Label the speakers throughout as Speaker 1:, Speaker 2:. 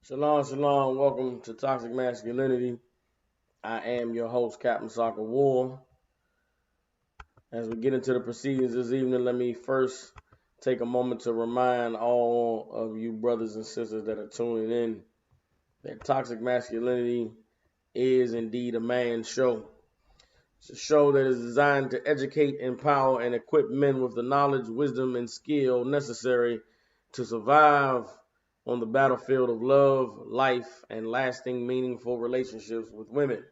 Speaker 1: Shalom, shalom. Welcome to Toxic Masculinity. I am your host, Captain Sakawar. As we get into the proceedings this evening, let me first take a moment to remind all of you brothers and sisters that are tuning in that Toxic Masculinity is indeed a man's show. It's a show that is designed to educate, empower, and equip men with the knowledge, wisdom, and skill necessary to survive on the battlefield of love, life, and lasting, meaningful relationships with women.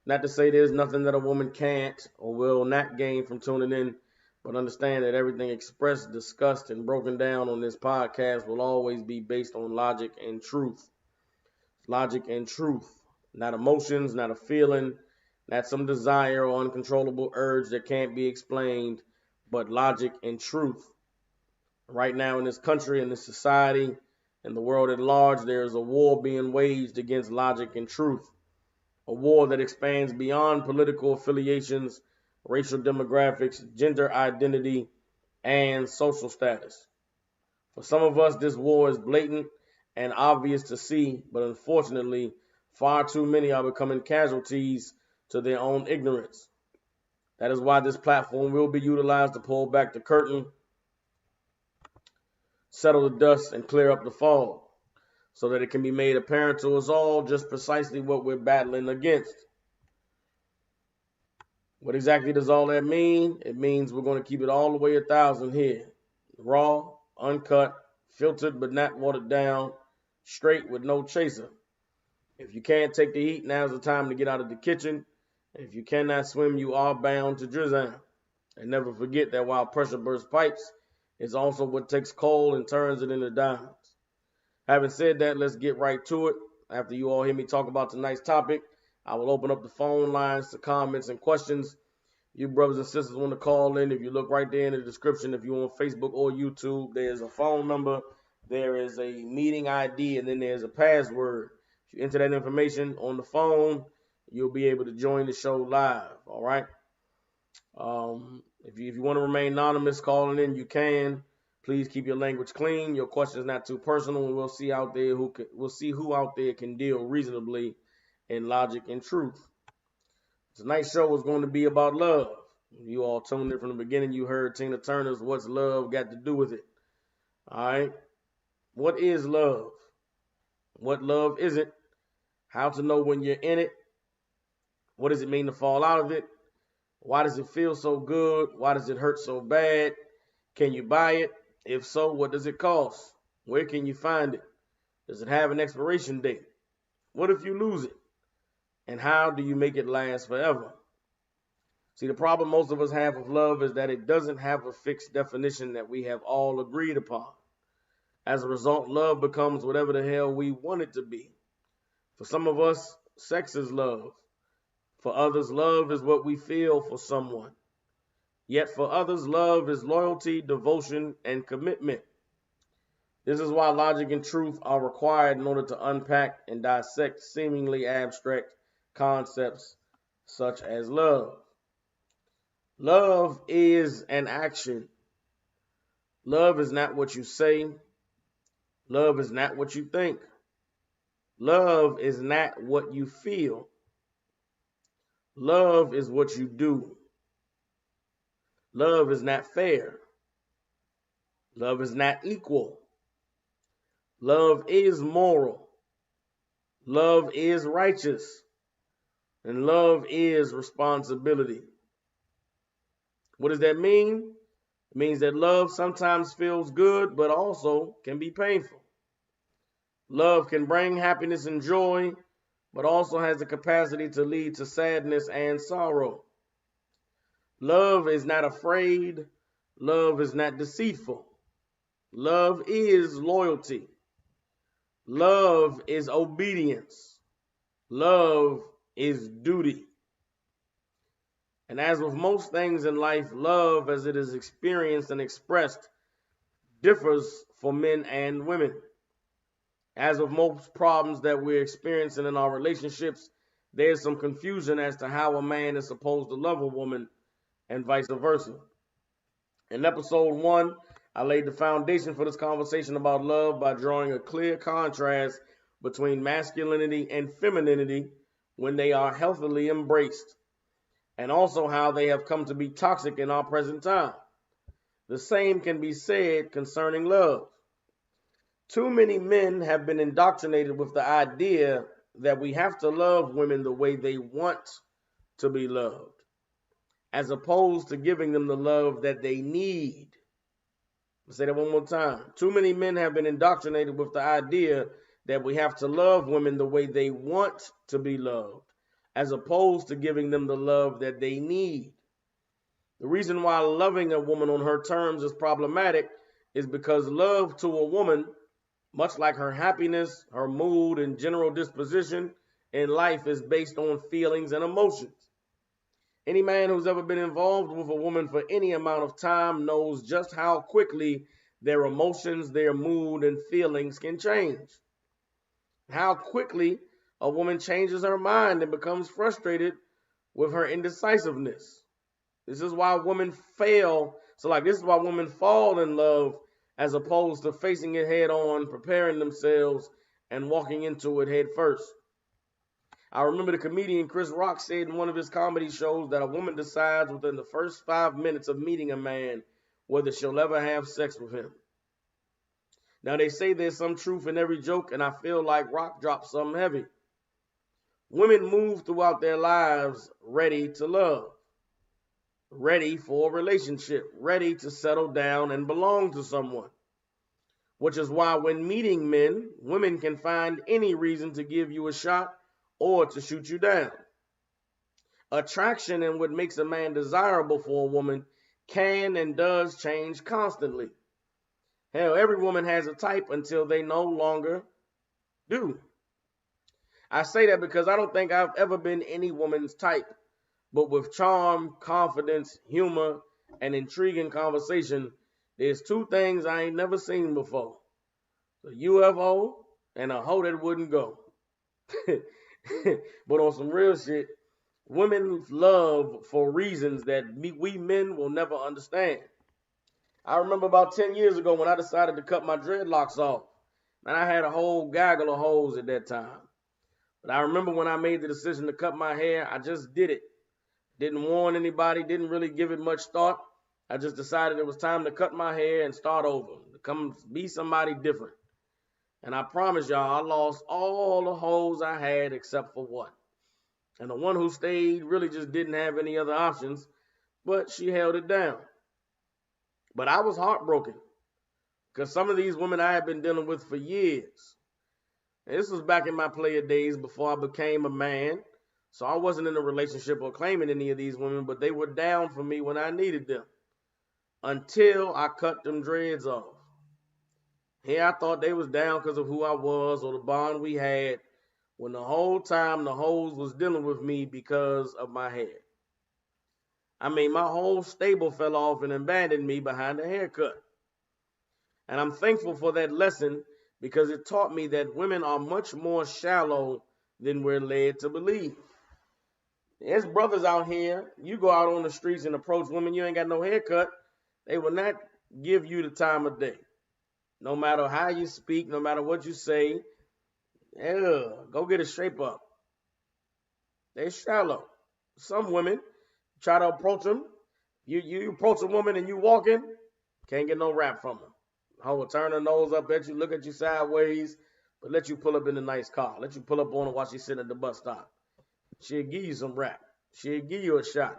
Speaker 1: Not to say there's nothing that a woman can't or will not gain from tuning in, but understand that everything expressed, discussed, and broken down on this podcast will always be based on logic and truth. Logic and truth, not emotions, not a feeling, not some desire or uncontrollable urge that can't be explained, but logic and truth. Right now in this country, in this society, in the world at large, there is a war being waged against logic and truth. A war that expands beyond political affiliations, racial demographics, gender identity, and social status. For some of us, this war is blatant and obvious to see, but unfortunately, far too many are becoming casualties to their own ignorance. That is why this platform will be utilized to pull back the curtain, settle the dust, and clear up the fog, so that it can be made apparent to us all just precisely what we're battling against. What exactly does all that mean? It means we're going to keep it all the way 1,000 here. Raw, uncut, filtered but not watered down, straight with no chaser. If you can't take the heat, now's the time to get out of the kitchen. If you cannot swim, you are bound to drizzle. And never forget that while pressure bursts pipes, it's also what takes coal and turns it into diamonds. Having said that, let's get right to it. After you all hear me talk about tonight's topic, I will open up the phone lines to comments and questions. You brothers and sisters want to call in. If you look right there in the description, if you're on Facebook or YouTube, there's a phone number, there is a meeting ID, and then there's a password. If you enter that information on the phone, you'll be able to join the show live. All right. If you want to remain anonymous calling in, you can. Please keep your language clean. Your question is not too personal, and we'll see who out there can deal reasonably in logic and truth. Tonight's show is going to be about love. You all tuned in from the beginning. You heard Tina Turner's "What's Love Got to Do with It?" All right. What is love? What love isn't? How to know when you're in it? What does it mean to fall out of it? Why does it feel so good? Why does it hurt so bad? Can you buy it? If so, what does it cost? Where can you find it? Does it have an expiration date? What if you lose it? And how do you make it last forever? See, the problem most of us have with love is that it doesn't have a fixed definition that we have all agreed upon. As a result, love becomes whatever the hell we want it to be. For some of us, sex is love. For others, love is what we feel for someone. Yet for others, love is loyalty, devotion, and commitment. This is why logic and truth are required in order to unpack and dissect seemingly abstract concepts such as love. Love is an action. Love is not what you say. Love is not what you think. Love is not what you feel. Love is what you do. Love is not fair. Love is not equal. Love is moral. Love is righteous. And love is responsibility. What does that mean? It means that love sometimes feels good, but also can be painful. Love can bring happiness and joy, but also has the capacity to lead to sadness and sorrow. Love is not afraid. Love is not deceitful. Love is loyalty. Love is obedience. Love is duty. And as with most things in life, love, as it is experienced and expressed, differs for men and women. As with most problems that we're experiencing in our relationships, there's some confusion as to how a man is supposed to love a woman and vice versa. In episode 1, I laid the foundation for this conversation about love by drawing a clear contrast between masculinity and femininity when they are healthily embraced, and also how they have come to be toxic in our present time. The same can be said concerning love. Too many men have been indoctrinated with the idea that we have to love women the way they want to be loved, as opposed to giving them the love that they need. I'll say that one more time. Too many men have been indoctrinated with the idea that we have to love women the way they want to be loved, as opposed to giving them the love that they need. The reason why loving a woman on her terms is problematic is because love to a woman, much like her happiness, her mood, and general disposition in life, is based on feelings and emotions. Any man who's ever been involved with a woman for any amount of time knows just how quickly their emotions, their mood, and feelings can change. How quickly a woman changes her mind and becomes frustrated with her indecisiveness. This is why women fail. This is why women fall in love as opposed to facing it head on, preparing themselves, and walking into it head first. I remember the comedian Chris Rock said in one of his comedy shows that a woman decides within the first 5 minutes of meeting a man whether she'll ever have sex with him. Now, they say there's some truth in every joke, and I feel like Rock dropped something heavy. Women move throughout their lives ready to love, ready for a relationship, ready to settle down and belong to someone. Which is why when meeting men, women can find any reason to give you a shot or to shoot you down. Attraction and what makes a man desirable for a woman can and does change constantly. Hell, every woman has a type until they no longer do. I say that because I don't think I've ever been any woman's type, but with charm, confidence, humor, and intriguing conversation, there's 2 things I ain't never seen before: a UFO and a hoe that wouldn't go. But on some real shit, women love for reasons that we men will never understand. I remember about 10 years ago when I decided to cut my dreadlocks off. And I had a whole gaggle of hoes at that time. But I remember when I made the decision to cut my hair, I just did it. Didn't warn anybody, didn't really give it much thought. I just decided it was time to cut my hair and start over, to come be somebody different. And I promise y'all, I lost all the hoes I had except for one. And the one who stayed really just didn't have any other options, but she held it down. But I was heartbroken because some of these women I had been dealing with for years. And this was back in my player days before I became a man. So I wasn't in a relationship or claiming any of these women, but they were down for me when I needed them. Until I cut them dreads off. Here I thought they was down because of who I was or the bond we had, when the whole time the hoes was dealing with me because of my hair. I mean, my whole stable fell off and abandoned me behind a haircut. And I'm thankful for that lesson because it taught me that women are much more shallow than we're led to believe. There's brothers out here, you go out on the streets and approach women, you ain't got no haircut, they will not give you the time of day. No matter how you speak, no matter what you say, go get a shape up. They're shallow. Some women try to approach them. You approach a woman and you walking, can't get no rap from her. Hoe will turn her nose up at you, look at you sideways, but let you pull up in a nice car. Let you pull up on her while she's sitting at the bus stop. She'll give you some rap. She'll give you a shot.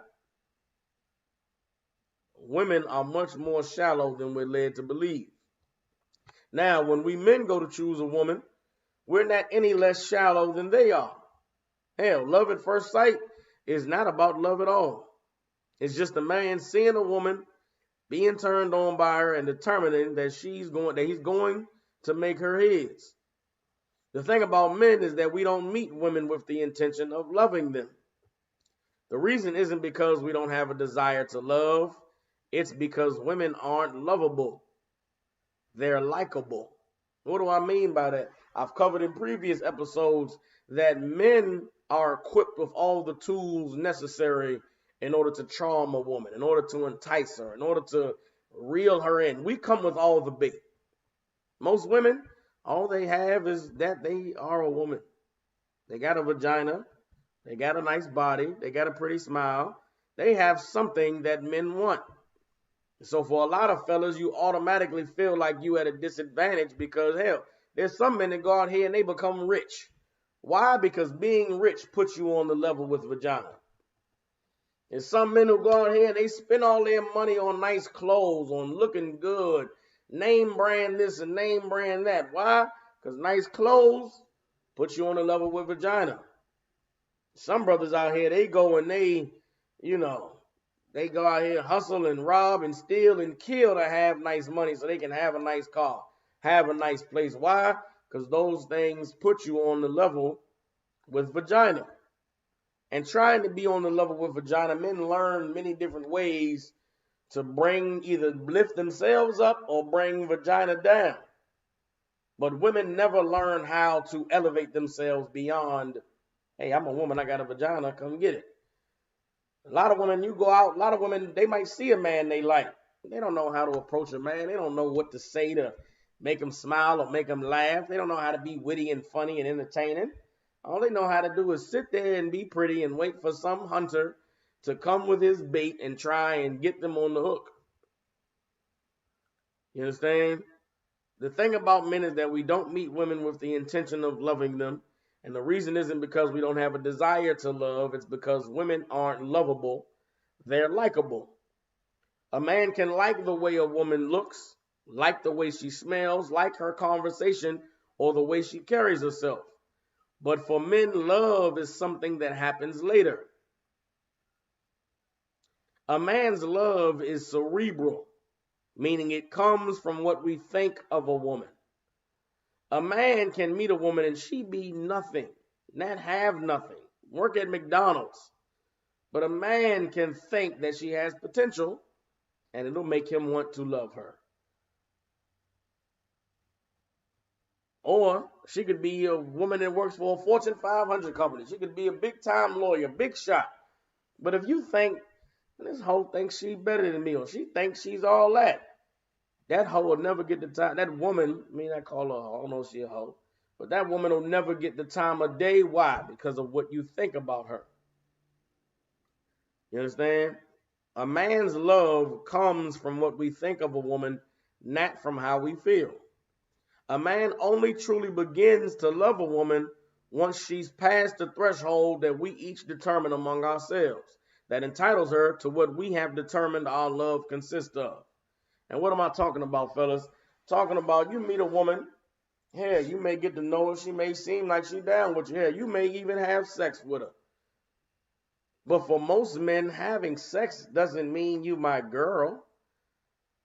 Speaker 1: Women are much more shallow than we're led to believe. Now, when we men go to choose a woman, we're not any less shallow than they are. Hell, love at first sight is not about love at all. It's just a man seeing a woman, being turned on by her, and determining that he's going to make her his. The thing about men is that we don't meet women with the intention of loving them. The reason isn't because we don't have a desire to love. It's because women aren't lovable. They're likable. What do I mean by that? I've covered in previous episodes that men are equipped with all the tools necessary in order to charm a woman, in order to entice her, in order to reel her in. We come with all the bait. Most women All they have is that they are a woman. They got a vagina. They got a nice body. They got a pretty smile. They have something that men want. So for a lot of fellas, you automatically feel like you at a disadvantage because, hell, there's some men that go out here and they become rich. Why? Because being rich puts you on the level with vagina. There's some men who go out here and they spend all their money on nice clothes, on looking good, name brand this and name brand that. Why? Because nice clothes put you on the level with vagina. Some brothers out here, they go and they, they go out here, hustle and rob and steal and kill to have nice money so they can have a nice car, have a nice place. Why? Because those things put you on the level with vagina. And trying to be on the level with vagina, men learn many different ways to either lift themselves up or bring vagina down. But women never learn how to elevate themselves beyond, hey, I'm a woman, I got a vagina, come get it. A lot of women, you go out, a lot of women, they might see a man they like. They don't know how to approach a man. They don't know what to say to make him smile or make him laugh. They don't know how to be witty and funny and entertaining. All they know how to do is sit there and be pretty and wait for some hunter to come with his bait and try and get them on the hook. You understand? The thing about men is that we don't meet women with the intention of loving them. And the reason isn't because we don't have a desire to love. It's because women aren't lovable. They're likable. A man can like the way a woman looks, like the way she smells, like her conversation, or the way she carries herself. But for men, love is something that happens later. A man's love is cerebral, meaning it comes from what we think of a woman. A man can meet a woman and she be nothing, not have nothing, work at McDonald's. But a man can think that she has potential and it'll make him want to love her. Or she could be a woman that works for a Fortune 500 company. She could be a big-time lawyer, big shot. But if you think, this hoe thinks she's better than me, or she thinks she's all that, that hoe will never get the time. That woman, I call her a hoe, I don't know if she's a hoe, but that woman will never get the time of day. Why? Because of what you think about her. You understand? A man's love comes from what we think of a woman, not from how we feel. A man only truly begins to love a woman once she's past the threshold that we each determine among ourselves, that entitles her to what we have determined our love consists of. And what am I talking about, fellas? Talking about you meet a woman, yeah, you may get to know her, she may seem like she's down with you, yeah, you may even have sex with her. But for most men, having sex doesn't mean you my girl.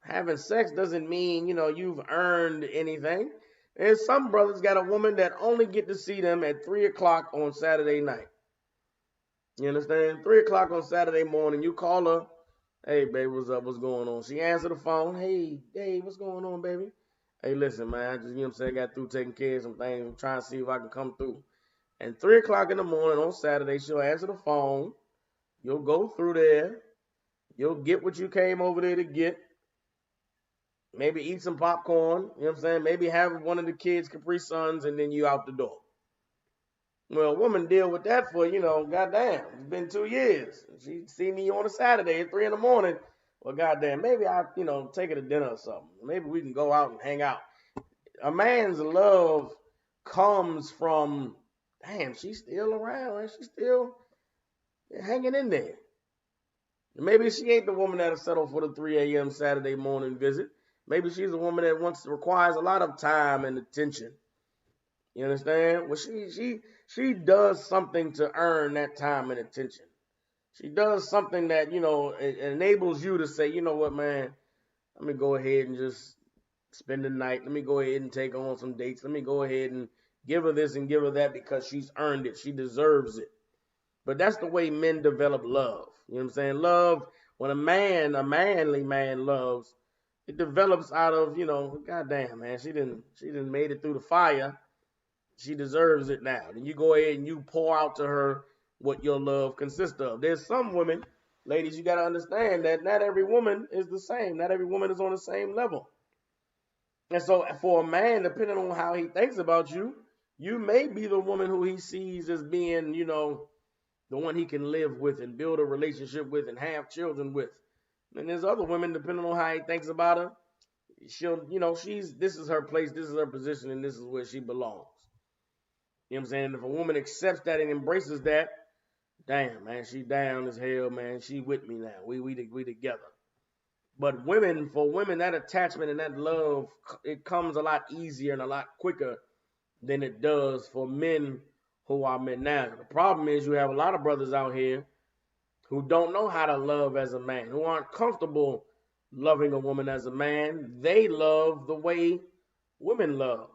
Speaker 1: Having sex doesn't mean, you've earned anything. And some brothers got a woman that only get to see them at 3 o'clock on Saturday night. You understand? 3 o'clock on Saturday morning, you call her, hey, baby, what's up? What's going on? She answer the phone, hey, what's going on, baby? Hey, listen, man, I just, got through taking care of some things. I'm trying to see if I can come through. And 3 o'clock in the morning on Saturday, she'll answer the phone. You'll go through there. You'll get what you came over there to get. Maybe eat some popcorn, Maybe have one of the kids' Capri Suns, and then you out the door. Well, a woman deal with that for, goddamn, it's been 2 years. She see me on a Saturday at 3 in the morning. Well, goddamn, maybe I'll, take her to dinner or something. Maybe we can go out and hang out. A man's love comes from, damn, she's still around, and she's still hanging in there. Maybe she ain't the woman that'll settle for the 3 a.m. Saturday morning visit. Maybe she's a woman that requires a lot of time and attention. You understand? Well, she does something to earn that time and attention. She does something that, it enables you to say, you know what, man, let me go ahead and just spend the night. Let me go ahead and take on some dates. Let me go ahead and give her this and give her that because she's earned it. She deserves it. But that's the way men develop love. You know what I'm saying? Love, when a manly man loves, it develops out of, goddamn, man, she didn't made it through the fire. She deserves it now. Then you go ahead and you pour out to her what your love consists of. There's some women, ladies, you got to understand that not every woman is the same. Not every woman is on the same level. And so for a man, depending on how he thinks about you, you may be the woman who he sees as being, the one he can live with and build a relationship with and have children with. And there's other women, depending on how he thinks about her, this is her place, this is her position, and this is where she belongs. You know what I'm saying? If a woman accepts that and embraces that, damn, man, she down as hell, man. She with me now. We together. But for women, that attachment and that love, it comes a lot easier and a lot quicker than it does for men who are men now. The problem is you have a lot of brothers out here who don't know how to love as a man, who aren't comfortable loving a woman as a man. They love the way women love.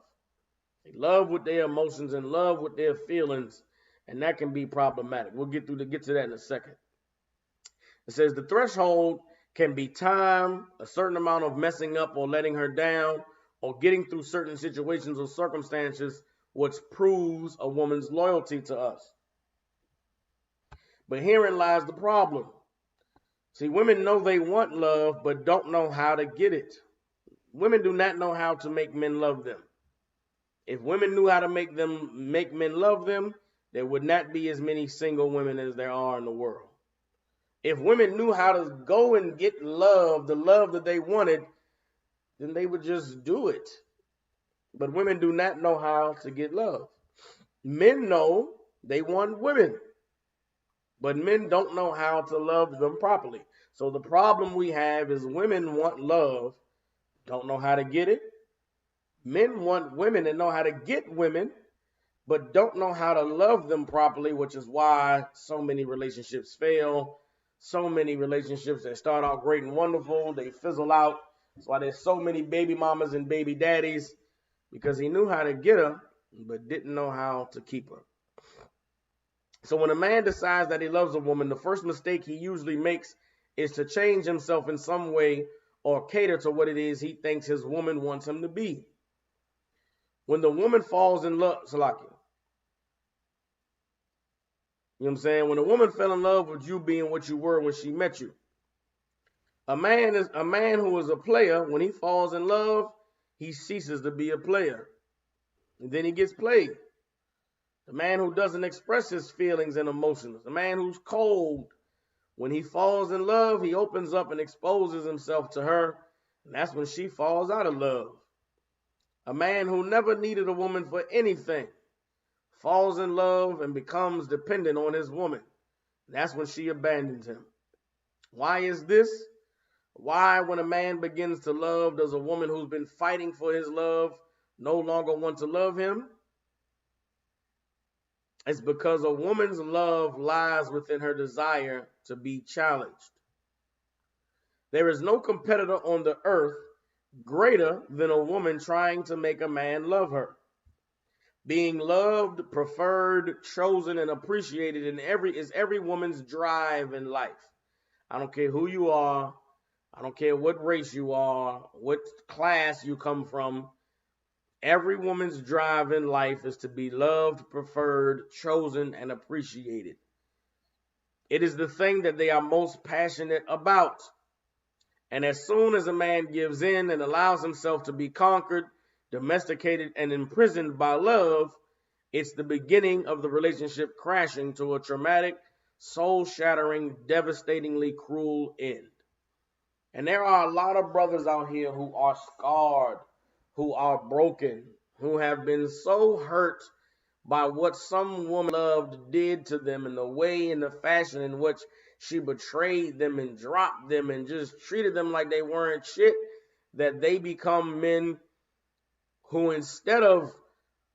Speaker 1: They love with their emotions and love with their feelings, and that can be problematic. We'll get to that in a second. It says the threshold can be time, a certain amount of messing up or letting her down, or getting through certain situations or circumstances, which proves a woman's loyalty to us. But herein lies the problem. See, women know they want love, but don't know how to get it. Women do not know how to make men love them. If women knew how to make men love them, there would not be as many single women as there are in the world. If women knew how to go and get love, the love that they wanted, then they would just do it. But women do not know how to get love. Men know they want women, but men don't know how to love them properly. So the problem we have is women want love, don't know how to get it. Men want women and know how to get women, but don't know how to love them properly, which is why so many relationships fail. So many relationships that start out great and wonderful, they fizzle out. That's why there's so many baby mamas and baby daddies, because he knew how to get her, but didn't know how to keep her. So when a man decides that he loves a woman, the first mistake he usually makes is to change himself in some way or cater to what it is he thinks his woman wants him to be. When the woman falls in love, Salaki, you know what I'm saying? When a woman fell in love with you being what you were when she met you, a man who is a player, when he falls in love, he ceases to be a player. And then he gets played. The man who doesn't express his feelings and emotions, the man who's cold, when he falls in love, he opens up and exposes himself to her, and that's when she falls out of love. A man who never needed a woman for anything falls in love and becomes dependent on his woman. That's when she abandons him. Why is this? Why, when a man begins to love, does a woman who's been fighting for his love no longer want to love him? It's because a woman's love lies within her desire to be challenged. There is no competitor on the earth greater than a woman trying to make a man love her. Being loved, preferred, chosen, and appreciated is every woman's drive in life. I don't care who you are. I don't care what race you are, what class you come from. Every woman's drive in life is to be loved, preferred, chosen, and appreciated. It is the thing that they are most passionate about. And as soon as a man gives in and allows himself to be conquered, domesticated, and imprisoned by love, it's the beginning of the relationship crashing to a traumatic, soul-shattering, devastatingly cruel end. And there are a lot of brothers out here who are scarred, who are broken, who have been so hurt by what some woman loved did to them, and the way and the fashion in which she betrayed them and dropped them and just treated them like they weren't shit, that they become men who, instead of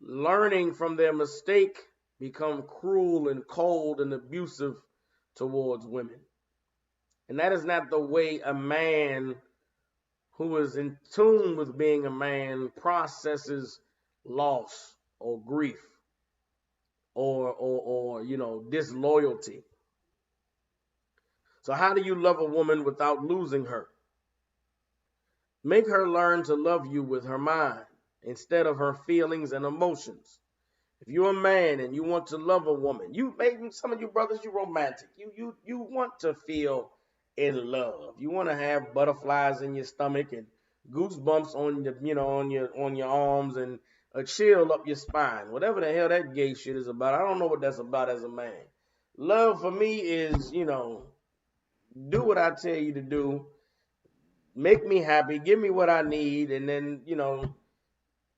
Speaker 1: learning from their mistake, become cruel and cold and abusive towards women. And that is not the way a man who is in tune with being a man processes loss or grief or disloyalty. So how do you love a woman without losing her? Make her learn to love you with her mind instead of her feelings and emotions. If you're a man and you want to love a woman, some of you brothers, you romantic. You want to feel in love. You want to have butterflies in your stomach and goosebumps on the, on your arms, and a chill up your spine. Whatever the hell that gay shit is about, I don't know what that's about as a man. Love for me is, do what I tell you to do, make me happy, give me what I need, and then,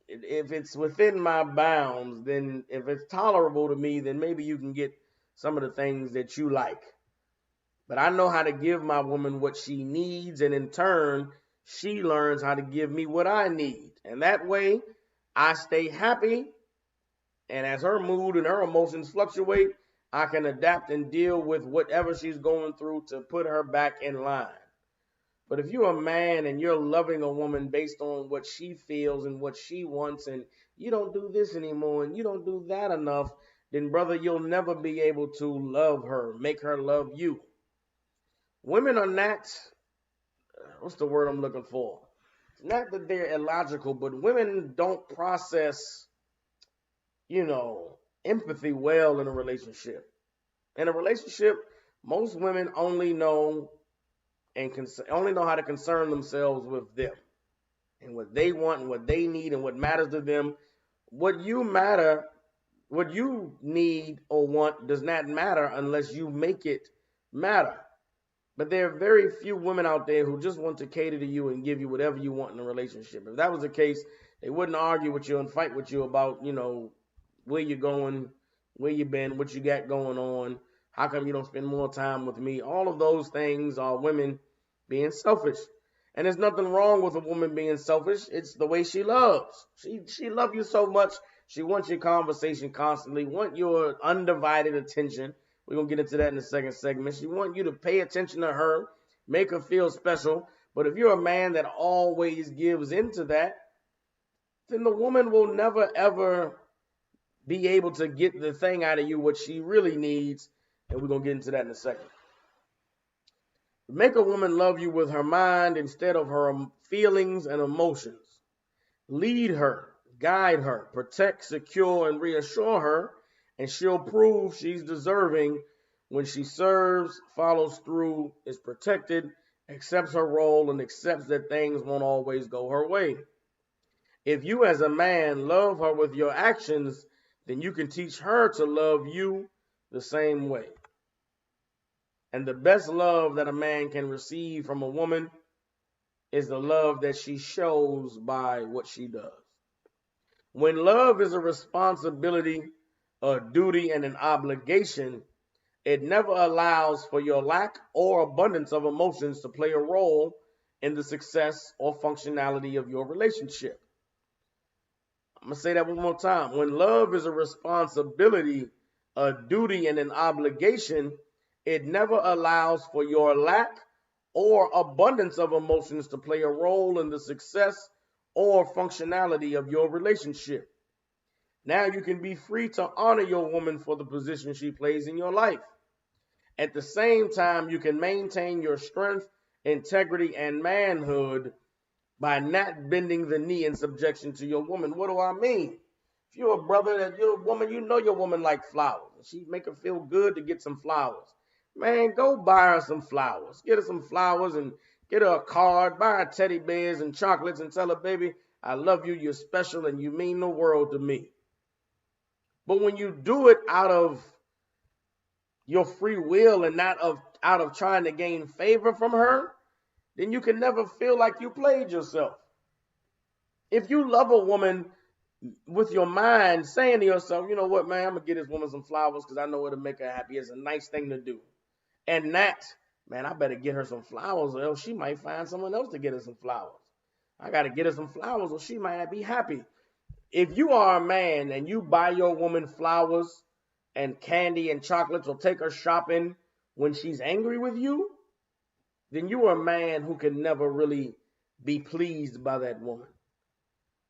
Speaker 1: if it's within my bounds, then if it's tolerable to me, then maybe you can get some of the things that you like. But I know how to give my woman what she needs, and in turn, she learns how to give me what I need. And that way, I stay happy, and as her mood and her emotions fluctuate, I can adapt and deal with whatever she's going through to put her back in line. But if you're a man and you're loving a woman based on what she feels and what she wants, and you don't do this anymore and you don't do that enough, then brother, you'll never be able to love her, make her love you. Women are not, what's the word I'm looking for? Not that they're illogical, but women don't process, empathy well in a relationship. In a relationship, most women only know how to concern themselves with them and what they want and what they need and what matters to them. What you need or want does not matter unless you make it matter. But there are very few women out there who just want to cater to you and give you whatever you want in a relationship. If that was the case, they wouldn't argue with you and fight with you about, where you're going, where you been, what you got going on, how come you don't spend more time with me. All of those things are women being selfish. And there's nothing wrong with a woman being selfish. It's the way she loves. She loves you so much. She wants your conversation constantly, want your undivided attention. We're going to get into that in the second segment. She wants you to pay attention to her, make her feel special. But if you're a man that always gives into that, then the woman will never, ever be able to get the thing out of you what she really needs. And we're going to get into that in a second. Make a woman love you with her mind instead of her feelings and emotions. Lead her, guide her, protect, secure, and reassure her, and she'll prove she's deserving when she serves, follows through, is protected, accepts her role, and accepts that things won't always go her way. If you as a man love her with your actions, then you can teach her to love you the same way. And the best love that a man can receive from a woman is the love that she shows by what she does. When love is a responsibility, a duty, and an obligation, it never allows for your lack or abundance of emotions to play a role in the success or functionality of your relationship. I'm going to say that one more time. When love is a responsibility, a duty, and an obligation, it never allows for your lack or abundance of emotions to play a role in the success or functionality of your relationship. Now you can be free to honor your woman for the position she plays in your life. At the same time, you can maintain your strength, integrity, and manhood by not bending the knee in subjection to your woman. What do I mean? If you're a brother that you're a woman, your woman like flowers. She make her feel good to get some flowers. Man, go buy her some flowers. Get her some flowers and get her a card. Buy her teddy bears and chocolates and tell her, baby, I love you. You're special and you mean the world to me. But when you do it out of your free will and not out of trying to gain favor from her, then you can never feel like you played yourself. If you love a woman with your mind, saying to yourself, you know what, man, I'm going to get this woman some flowers because I know it'll make her happy. It's a nice thing to do. And not, man, I better get her some flowers or else she might find someone else to get her some flowers. I got to get her some flowers or she might not be happy. If you are a man and you buy your woman flowers and candy and chocolates or take her shopping when she's angry with you, then you are a man who can never really be pleased by that woman.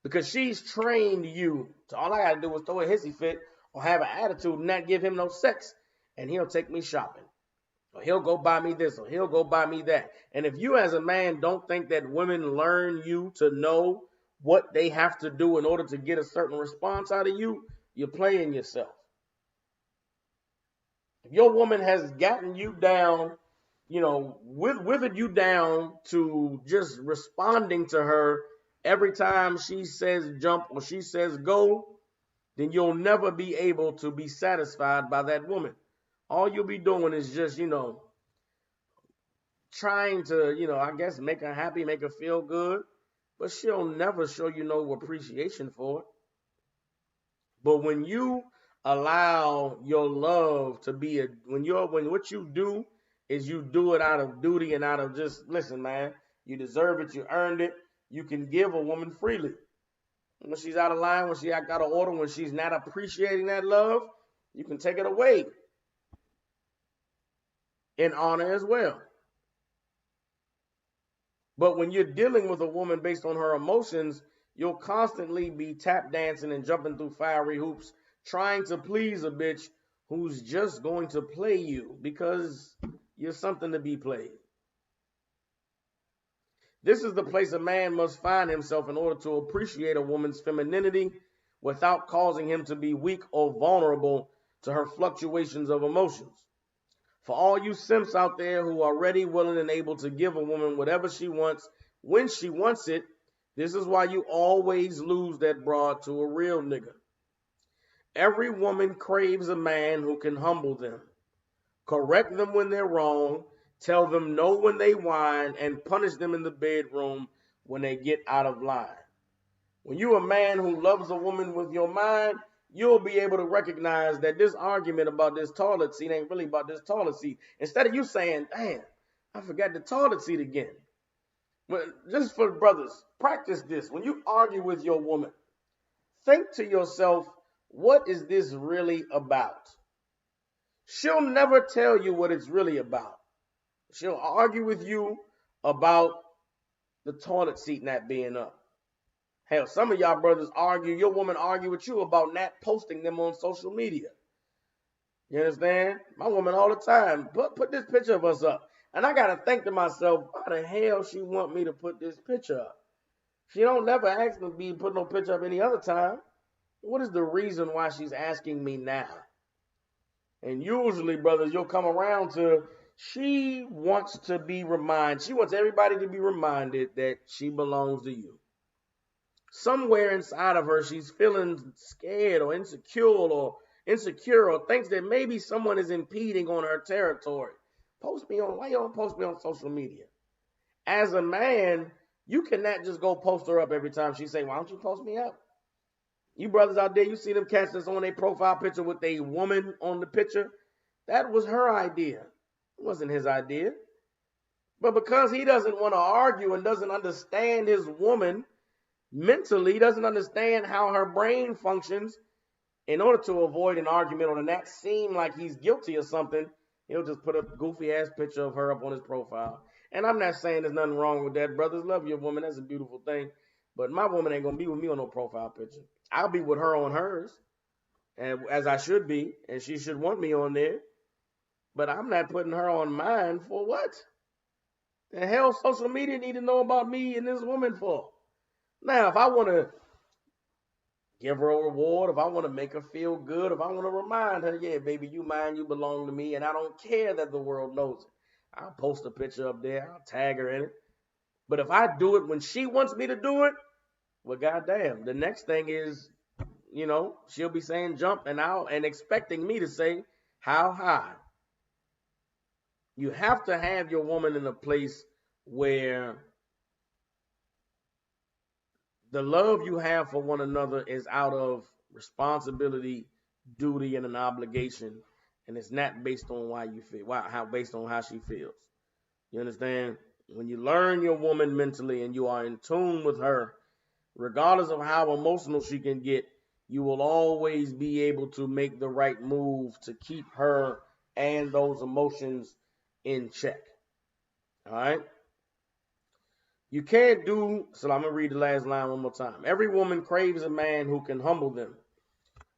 Speaker 1: Because she's trained you to all I got to do is throw a hissy fit or have an attitude and not give him no sex. And he'll take me shopping. Or he'll go buy me this or he'll go buy me that. And if you as a man don't think that women learn you to know what they have to do in order to get a certain response out of you, you're playing yourself. If your woman has gotten you down wither you down to just responding to her every time she says jump or she says go, then you'll never be able to be satisfied by that woman. All you'll be doing is just, trying to, I guess make her happy, make her feel good, but she'll never show you no appreciation for it. But when you allow your love to be when what you do is you do it out of duty and out of just listen, man, you deserve it, you earned it. You can give a woman freely. When she's out of line, when she act out of order, when she's not appreciating that love, you can take it away in honor as well. But when you're dealing with a woman based on her emotions, you'll constantly be tap dancing and jumping through fiery hoops, trying to please a bitch who's just going to play you because you're something to be played. This is the place a man must find himself in order to appreciate a woman's femininity without causing him to be weak or vulnerable to her fluctuations of emotions. For all you simps out there who are ready, willing, and able to give a woman whatever she wants when she wants it, this is why you always lose that broad to a real nigga. Every woman craves a man who can humble them, correct them when they're wrong, tell them no when they whine, and punish them in the bedroom when they get out of line. When you're a man who loves a woman with your mind, you'll be able to recognize that this argument about this toilet seat ain't really about this toilet seat. Instead of you saying, damn, I forgot the toilet seat again. But just for brothers, practice this. When you argue with your woman, think to yourself, what is this really about? She'll never tell you what it's really about. She'll argue with you about the toilet seat not being up. Hell, some of y'all brothers your woman argue with you about not posting them on social media. You understand? My woman all the time, put this picture of us up. And I got to think to myself, why the hell she want me to put this picture up? She don't never ask me to be put no picture up any other time. What is the reason why she's asking me now? And usually, brothers, you'll come around to, she wants to be reminded. She wants everybody to be reminded that she belongs to you. Somewhere inside of her, she's feeling scared or insecure or thinks that maybe someone is impeding on her territory. Why you don't post me on social media? As a man, you cannot just go post her up every time she say, why don't you post me up? You brothers out there, you see them cats that's on their profile picture with a woman on the picture. That was her idea. It wasn't his idea. But because he doesn't want to argue and doesn't understand his woman mentally, doesn't understand how her brain functions, in order to avoid an argument or to not seem like he's guilty of something, he'll just put a goofy ass picture of her up on his profile. And I'm not saying there's nothing wrong with that. Brothers, love your woman. That's a beautiful thing. But my woman ain't going to be with me on no profile picture. I'll be with her on hers, and as I should be, and she should want me on there. But I'm not putting her on mine for what? The hell social media need to know about me and this woman for? Now, if I want to give her a reward, if I want to make her feel good, if I want to remind her, yeah, baby, you mine, you belong to me, and I don't care that the world knows it, I'll post a picture up there, I'll tag her in it. But if I do it when she wants me to do it, well, goddamn, the next thing is, she'll be saying jump and expecting me to say how high. You have to have your woman in a place where the love you have for one another is out of responsibility, duty, and an obligation, and it's not based on based on how she feels. You understand? When you learn your woman mentally and you are in tune with her, regardless of how emotional she can get, you will always be able to make the right move to keep her and those emotions in check. All right? You can't do, so I'm going to read the last line one more time. Every woman craves a man who can humble them,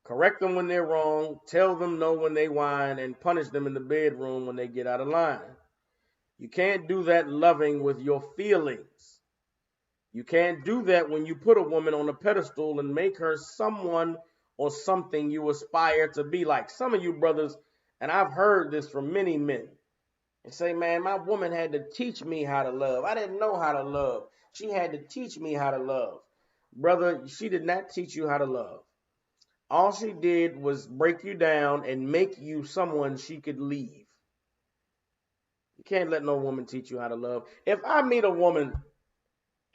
Speaker 1: correct them when they're wrong, tell them no when they whine, and punish them in the bedroom when they get out of line. You can't do that loving with your feelings. You can't do that when you put a woman on a pedestal and make her someone or something you aspire to be like. Some of you brothers, and I've heard this from many men, and say, man, my woman had to teach me how to love. I didn't know how to love. She had to teach me how to love. Brother, she did not teach you how to love. All she did was break you down and make you someone she could leave. You can't let no woman teach you how to love. If I meet a woman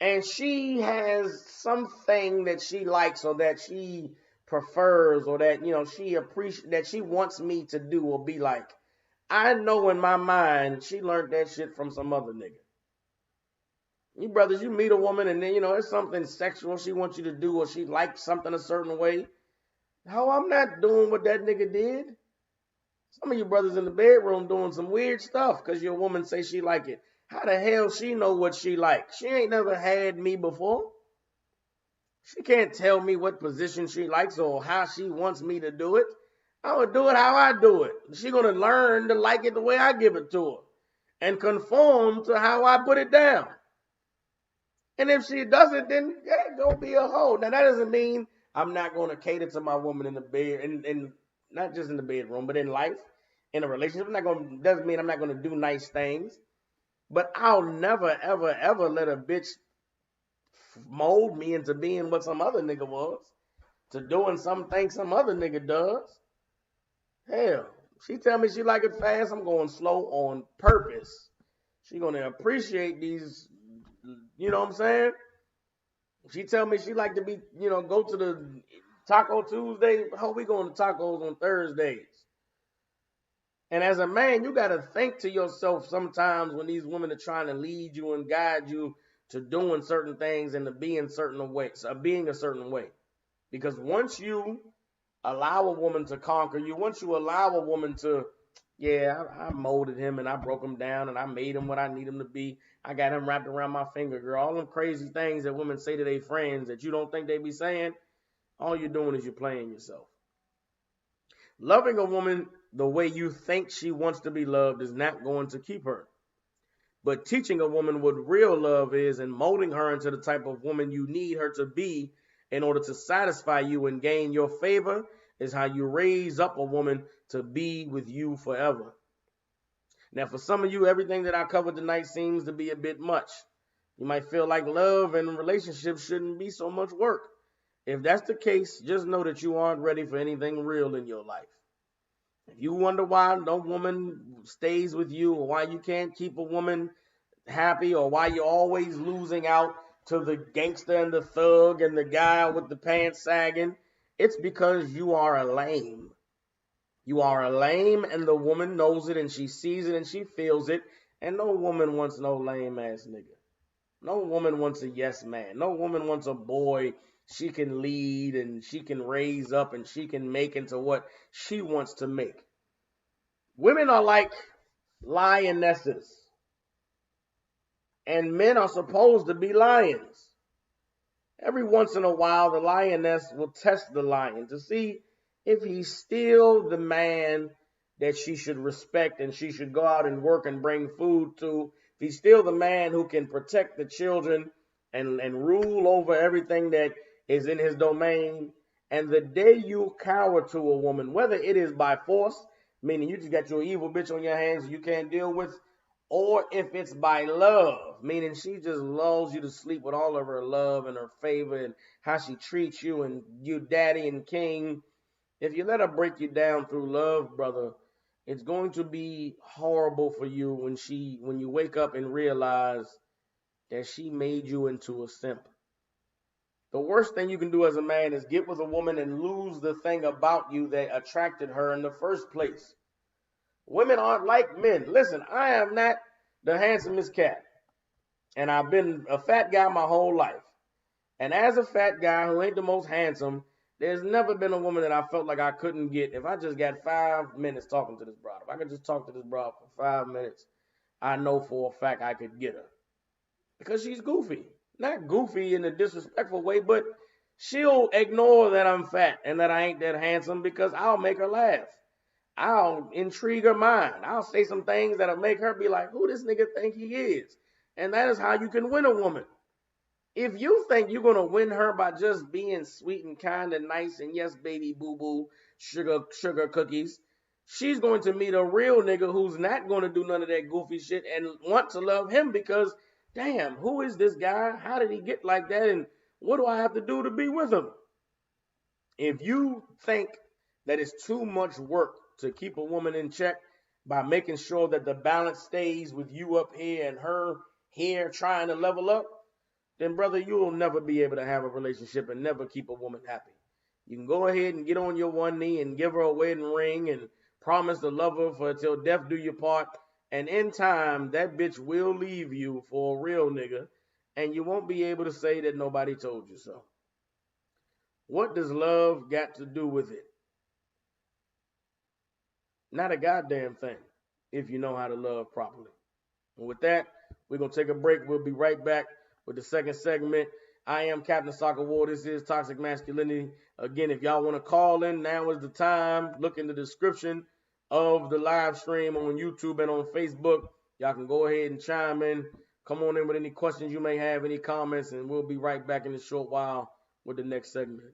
Speaker 1: and she has something that she likes or that she prefers or that she appreciates, that she wants me to do or be like, I know in my mind she learned that shit from some other nigga. You brothers, you meet a woman and then it's something sexual she wants you to do or she likes something a certain way. How I'm not doing what that nigga did. Some of you brothers in the bedroom doing some weird stuff because your woman say she like it. How the hell she know what she like? She ain't never had me before. She can't tell me what position she likes or how she wants me to do it. I'm going to do it how I do it. She going to learn to like it the way I give it to her and conform to how I put it down. And if she doesn't, then go be a hoe. Now, that doesn't mean I'm not going to cater to my woman in the bed, and not just in the bedroom, but in life, in a relationship. Doesn't mean I'm not going to do nice things. But I'll never, ever, ever let a bitch mold me into being what some other nigga was, to doing something some other nigga does. Hell, she tell me she like it fast, I'm going slow on purpose. She gonna appreciate these, you know what I'm saying? She tell me she like to be, go to the Taco Tuesday. How we going to tacos on Thursdays? And as a man, you got to think to yourself sometimes when these women are trying to lead you and guide you to doing certain things and to being certain ways, being a certain way. Because once you allow a woman to conquer you, once you allow a woman to, I molded him and I broke him down and I made him what I need him to be. I got him wrapped around my finger, girl. All them crazy things that women say to their friends that you don't think they be saying, all you're doing is you're playing yourself. Loving a woman the way you think she wants to be loved is not going to keep her. But teaching a woman what real love is and molding her into the type of woman you need her to be in order to satisfy you and gain your favor is how you raise up a woman to be with you forever. Now, for some of you, everything that I covered tonight seems to be a bit much. You might feel like love and relationships shouldn't be so much work. If that's the case, just know that you aren't ready for anything real in your life. If you wonder why no woman stays with you or why you can't keep a woman happy or why you're always losing out to the gangster and the thug and the guy with the pants sagging, it's because you are a lame. You are a lame, and the woman knows it, and she sees it, and she feels it, and no woman wants no lame-ass nigga. No woman wants a yes man. No woman wants a boy she can lead, and she can raise up, and she can make into what she wants to make. Women are like lionesses, and men are supposed to be lions. Every once in a while, the lioness will test the lion to see if he's still the man that she should respect and she should go out and work and bring food to. If he's still the man who can protect the children and rule over everything that is in his domain. And the day you cower to a woman, whether it is by force, meaning you just got your evil bitch on your hands you can't deal with, or if it's by love, meaning she just lulls you to sleep with all of her love and her favor and how she treats you and you daddy and king. If you let her break you down through love, brother, it's going to be horrible for you when you wake up and realize that she made you into a simp. The worst thing you can do as a man is get with a woman and lose the thing about you that attracted her in the first place. Women aren't like men. Listen, I am not the handsomest cat. And I've been a fat guy my whole life. And as a fat guy who ain't the most handsome, there's never been a woman that I felt like I couldn't get if I just got 5 minutes talking to this broad. If I could just talk to this broad for 5 minutes, I know for a fact I could get her. Because she's goofy. Not goofy in a disrespectful way, but she'll ignore that I'm fat and that I ain't that handsome because I'll make her laugh. I'll intrigue her mind. I'll say some things that'll make her be like, who this nigga think he is? And that is how you can win a woman. If you think you're going to win her by just being sweet and kind and nice and yes, baby, boo-boo, sugar cookies, she's going to meet a real nigga who's not going to do none of that goofy shit and want to love him because, damn, who is this guy? How did he get like that? And what do I have to do to be with him? If you think that it's too much work to keep a woman in check by making sure that the balance stays with you up here and her here trying to level up, then brother, you'll never be able to have a relationship and never keep a woman happy. You can go ahead and get on your one knee and give her a wedding ring and promise to love her for till death do you part. And in time, that bitch will leave you for a real nigga, and you won't be able to say that nobody told you so. What does love got to do with it? Not a goddamn thing, if you know how to love properly. And with that, we're going to take a break. We'll be right back with the second segment. I am Captain Sakawar. This is Toxic Masculinity. Again, if y'all want to call in, now is the time. Look in the description of the live stream on YouTube and on Facebook. Y'all can go ahead and chime in. Come on in with any questions you may have, any comments, and we'll be right back in a short while with the next segment.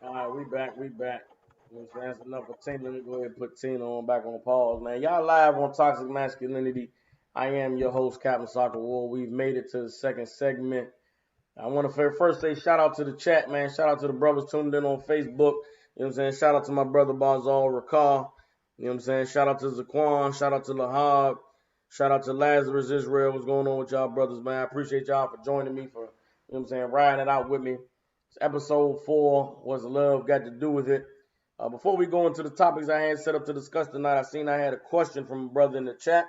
Speaker 1: All right, we back. That's enough for Tina. Let me go ahead and put Tina on back on pause, man. Y'all live on Toxic Masculinity. I am your host, Captain Sakawar. We've made it to the second segment. I want to first say shout out to the chat, man. Shout out to the brothers tuned in on Facebook. You know what I'm saying? Shout out to my brother Barzal Rakar. You know what I'm saying? Shout out to Zaquan. Shout out to Lahab. Shout out to Lazarus Israel. What's going on with y'all brothers, man? I appreciate y'all for joining me, for, you know what I'm saying, riding it out with me. Episode 4, What's Love Got to Do with It? Before we go into the topics I had set up to discuss tonight, I had a question from a brother in the chat.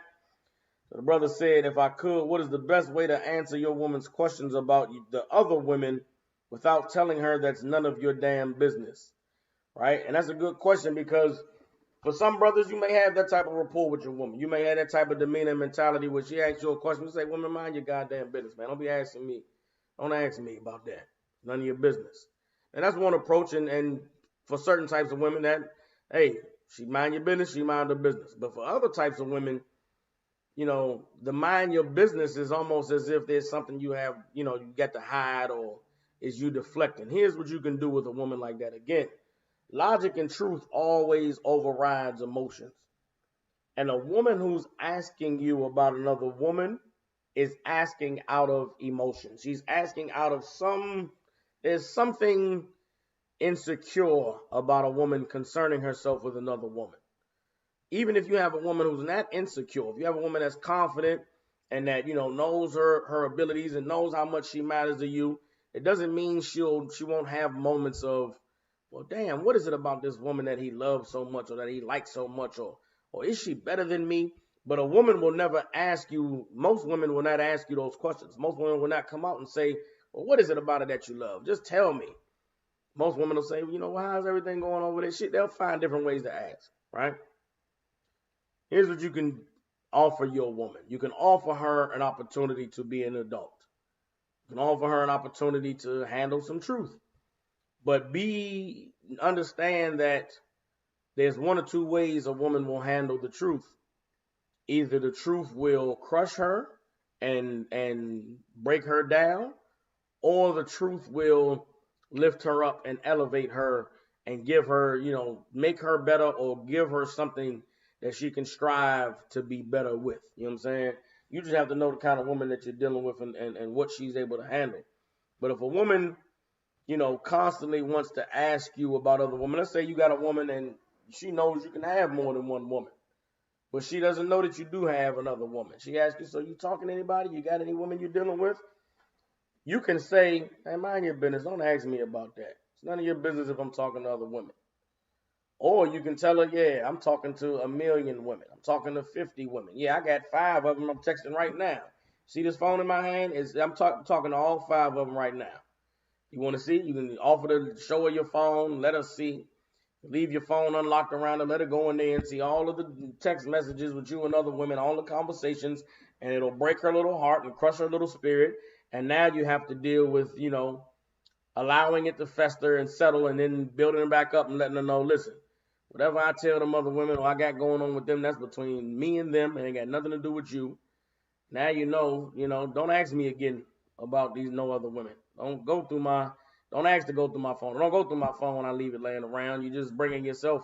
Speaker 1: So the brother said, if I could, what is the best way to answer your woman's questions about the other women without telling her that's none of your damn business? Right? And that's a good question, because for some brothers, you may have that type of rapport with your woman. You may have that type of demeanor and mentality where she asks you a question. You say, woman, mind your goddamn business, man. Don't be asking me. Don't ask me about that. None of your business. And that's one approach. And for certain types of women, that, hey, She mind your business, she mind her business. But for other types of women, the mind your business is almost as if there's something you have, you got to hide, or is you deflecting. Here's what you can do with a woman like that. Again, logic and truth always overrides emotions. And a woman who's asking you about another woman is asking out of emotion. She's asking out of there's something insecure about a woman concerning herself with another woman. Even if you have a woman who's not insecure, if you have a woman that's confident and that, knows her abilities and knows how much she matters to you, it doesn't mean she won't have moments of, well, damn, what is it about this woman that he loves so much, or that he likes so much, or is she better than me? But a woman will never ask you, most women will not ask you those questions. Most women will not come out and say, well, what is it about it that you love? Just tell me. Most women will say, well, how's everything going over there? Shit, they'll find different ways to ask, right? Here's what you can offer your woman. You can offer her an opportunity to be an adult. You can offer her an opportunity to handle some truth. But understand that there's one or two ways a woman will handle the truth. Either the truth will crush her and break her down, or the truth will lift her up and elevate her and give her, make her better, or give her something that she can strive to be better with. You know what I'm saying? You just have to know the kind of woman that you're dealing with and what she's able to handle. But if a woman, constantly wants to ask you about other women, let's say you got a woman and she knows you can have more than one woman, but she doesn't know that you do have another woman. She asks you, so you talking to anybody? You got any woman you're dealing with? You can say, hey, mind your business. Don't ask me about that. It's none of your business if I'm talking to other women. Or you can tell her, yeah, I'm talking to 1 million women. I'm talking to 50 women. Yeah, I got 5 of them I'm texting right now. See this phone in my hand? I'm talking to all 5 of them right now. You want to see? You can offer to show her your phone, let her see. Leave your phone unlocked around her, let her go in there and see all of the text messages with you and other women, all the conversations, and it'll break her little heart and crush her little spirit. And now you have to deal with, allowing it to fester and settle, and then building it back up and letting her know, listen, whatever I tell them other women or I got going on with them, that's between me and them, and it ain't got nothing to do with you. Now don't ask me again about these no other women. Don't ask to go through my phone. Don't go through my phone when I leave it laying around. You're just bringing yourself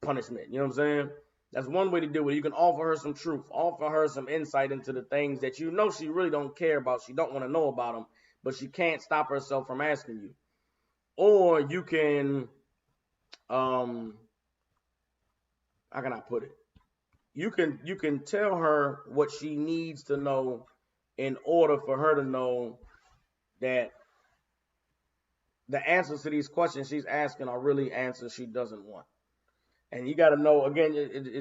Speaker 1: punishment. You know what I'm saying? That's one way to do it. You can offer her some truth, offer her some insight into the things that she really don't care about. She don't want to know about them, but she can't stop herself from asking you. Or you can, how can I put it? You can tell her what she needs to know in order for her to know that the answers to these questions she's asking are really answers she doesn't want. And you got to know, again,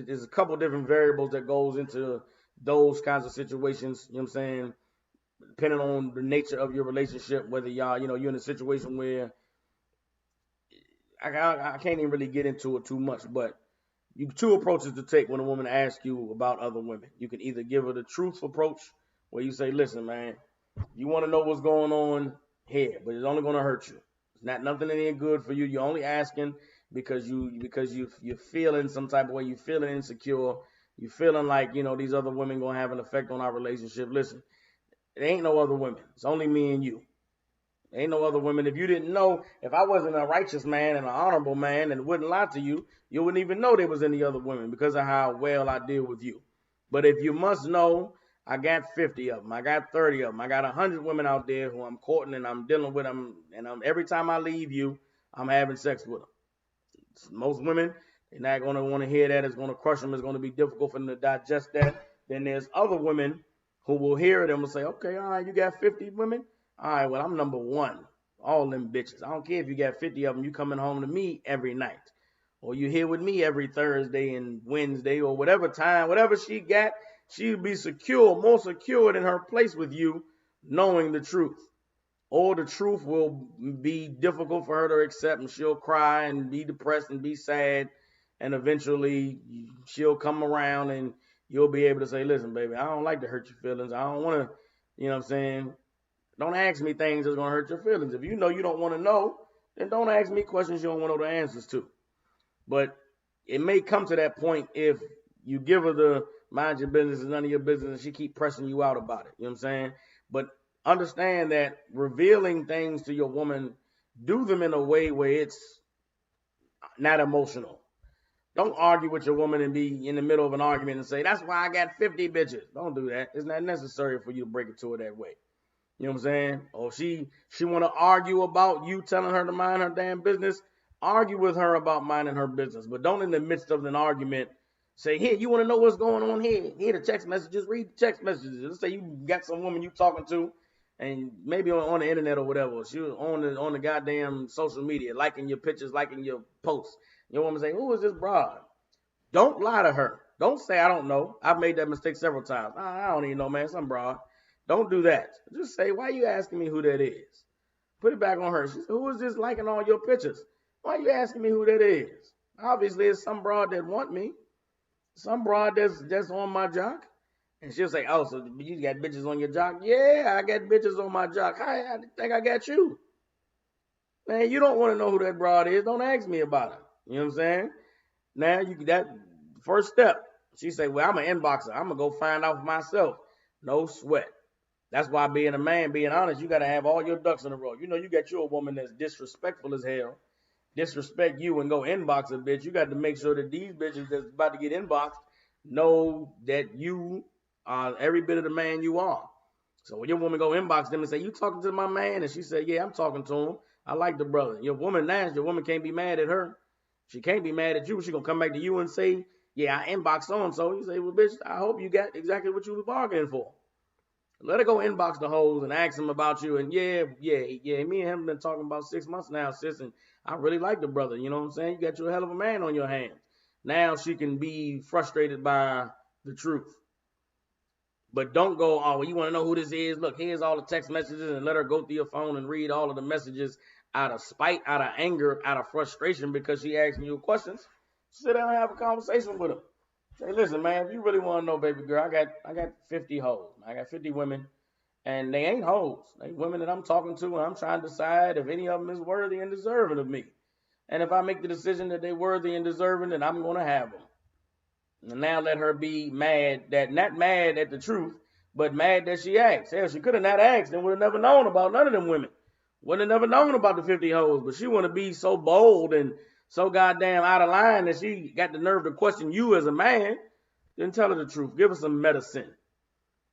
Speaker 1: there's a couple different variables that goes into those kinds of situations, you know what I'm saying, depending on the nature of your relationship, whether y'all, you're in a situation where, I can't even really get into it too much, but two approaches to take when a woman asks you about other women. You can either give her the truth approach, where you say, listen, man, you want to know what's going on here, but it's only going to hurt you. It's not nothing any good for you. You're only asking because you're feeling some type of way. You're feeling insecure. You're feeling like, these other women going to have an effect on our relationship. Listen, there ain't no other women. It's only me and you. There ain't no other women. If you didn't know, if I wasn't a righteous man and an honorable man and wouldn't lie to you, you wouldn't even know there was any other women because of how well I deal with you. But if you must know, I got 50 of them. I got 30 of them. I got 100 women out there who I'm courting and I'm dealing with them. And every time I leave you, I'm having sex with them. Most women, they're not going to want to hear that. It's going to crush them. It's going to be difficult for them to digest that. Then there's other women who will hear it and will say, okay, all right, you got 50 women? All right, well, I'm number 1. All them bitches. I don't care if you got 50 of them. You coming home to me every night. Or you here with me every Thursday and Wednesday or whatever time, whatever she got, she'll be secure, more secured in her place with you, knowing the truth. Or the truth will be difficult for her to accept, and she'll cry and be depressed and be sad, and eventually she'll come around and you'll be able to say, listen, baby, I don't like to hurt your feelings. I don't want to, you know what I'm saying? Don't ask me things that's going to hurt your feelings. If you know you don't want to know, then don't ask me questions you don't want to know the answers to. But it may come to that point if you give her the mind your business is none of your business and she keep pressing you out about it. You know what I'm saying? But understand that revealing things to your woman, do them in a way where it's not emotional. Don't argue with your woman and be in the middle of an argument and say, that's why I got 50 bitches. Don't do that. It's not necessary for you to break it to her that way. You know what I'm saying? Or she want to argue about you telling her to mind her damn business. Argue with her about minding her business. But don't in the midst of an argument say, here, you want to know what's going on here? Here the text messages. Read the text messages. Let's say you got some woman you talking to and maybe on the internet or whatever. She was on the goddamn social media, liking your pictures, liking your posts. Your woman say, who is this broad? Don't lie to her. Don't say, I don't know. I've made that mistake several times. I don't even know, man. Some broad. Don't do that. Just say, why are you asking me who that is? Put it back on her. She said, who is this liking all your pictures? Why are you asking me who that is? Obviously, it's some broad that want me. Some broad that's on my jock. And she'll say, oh, so you got bitches on your jock? Yeah, I got bitches on my jock. I think I got you. Man, you don't want to know who that broad is. Don't ask me about it. You know what I'm saying? Now, that first step. She say, well, I'm an inboxer. I'm going to go find out for myself. No sweat. That's why being a man, being honest, you got to have all your ducks in a row. You know, you got you a woman that's disrespectful as hell. Disrespect you and go inbox a bitch. You got to make sure that these bitches that's about to get inboxed know that you are every bit of the man you are. So when your woman go inbox them and say, you talking to my man? And she said, yeah, I'm talking to him. I like the brother. Your woman can't be mad at her. She can't be mad at you. She going to come back to you and say, yeah, I inboxed so-and-so. You say, well, bitch, I hope you got exactly what you was bargaining for. Let her go inbox the hoes and ask them about you. And yeah, me and him been talking about 6 months now, sis, and I really like the brother. You know what I'm saying? You got you a hell of a man on your hands. Now she can be frustrated by the truth. But don't go, oh, well, you want to know who this is? Look, here's all the text messages, and let her go through your phone and read all of the messages out of spite, out of anger, out of frustration because she asking you questions. Sit down and have a conversation with her. Say, listen, man, if you really want to know, baby girl, I got 50 hoes. I got 50 women, and they ain't hoes. They women that I'm talking to, and I'm trying to decide if any of them is worthy and deserving of me. And if I make the decision that they're worthy and deserving, then I'm going to have them. And now let her be mad, not mad at the truth, but mad that she asked. Hell, she could have not asked and would have never known about none of them women. Would have never known about the 50 hoes, but she want to be so bold and so goddamn out of line that she got the nerve to question you as a man. Then tell her the truth. Give her some medicine.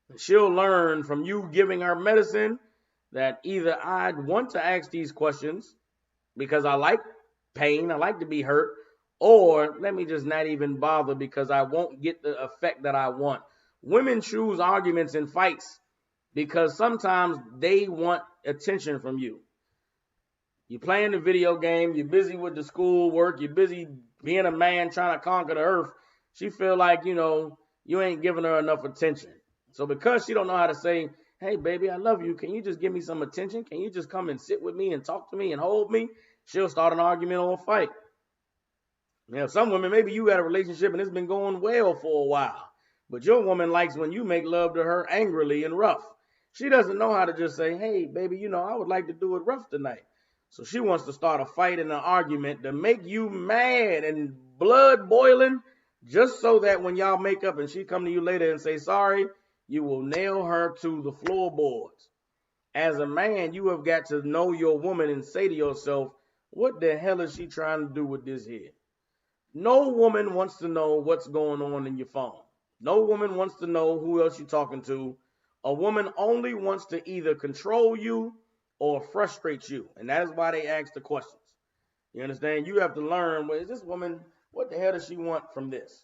Speaker 1: And she'll learn from you giving her medicine that either I want to ask these questions because I like pain, I like to be hurt, or let me just not even bother because I won't get the effect that I want. Women choose arguments and fights because sometimes they want attention from you. You're playing the video game, you're busy with the school work, you're busy being a man trying to conquer the earth. She feel like, you ain't giving her enough attention. So because she don't know how to say, hey, baby, I love you. Can you just give me some attention? Can you just come and sit with me and talk to me and hold me? She'll start an argument or a fight. Now, some women, maybe you got a relationship and it's been going well for a while. But your woman likes when you make love to her angrily and rough. She doesn't know how to just say, hey, baby, I would like to do it rough tonight. So she wants to start a fight and an argument to make you mad and blood boiling just so that when y'all make up and she come to you later and say sorry, you will nail her to the floorboards. As a man, you have got to know your woman and say to yourself, what the hell is she trying to do with this here? No woman wants to know what's going on in your phone. No woman wants to know who else you're talking to. A woman only wants to either control you or frustrate you. And that is why they ask the questions. You understand? You have to learn, well, is this woman, what the hell does she want from this?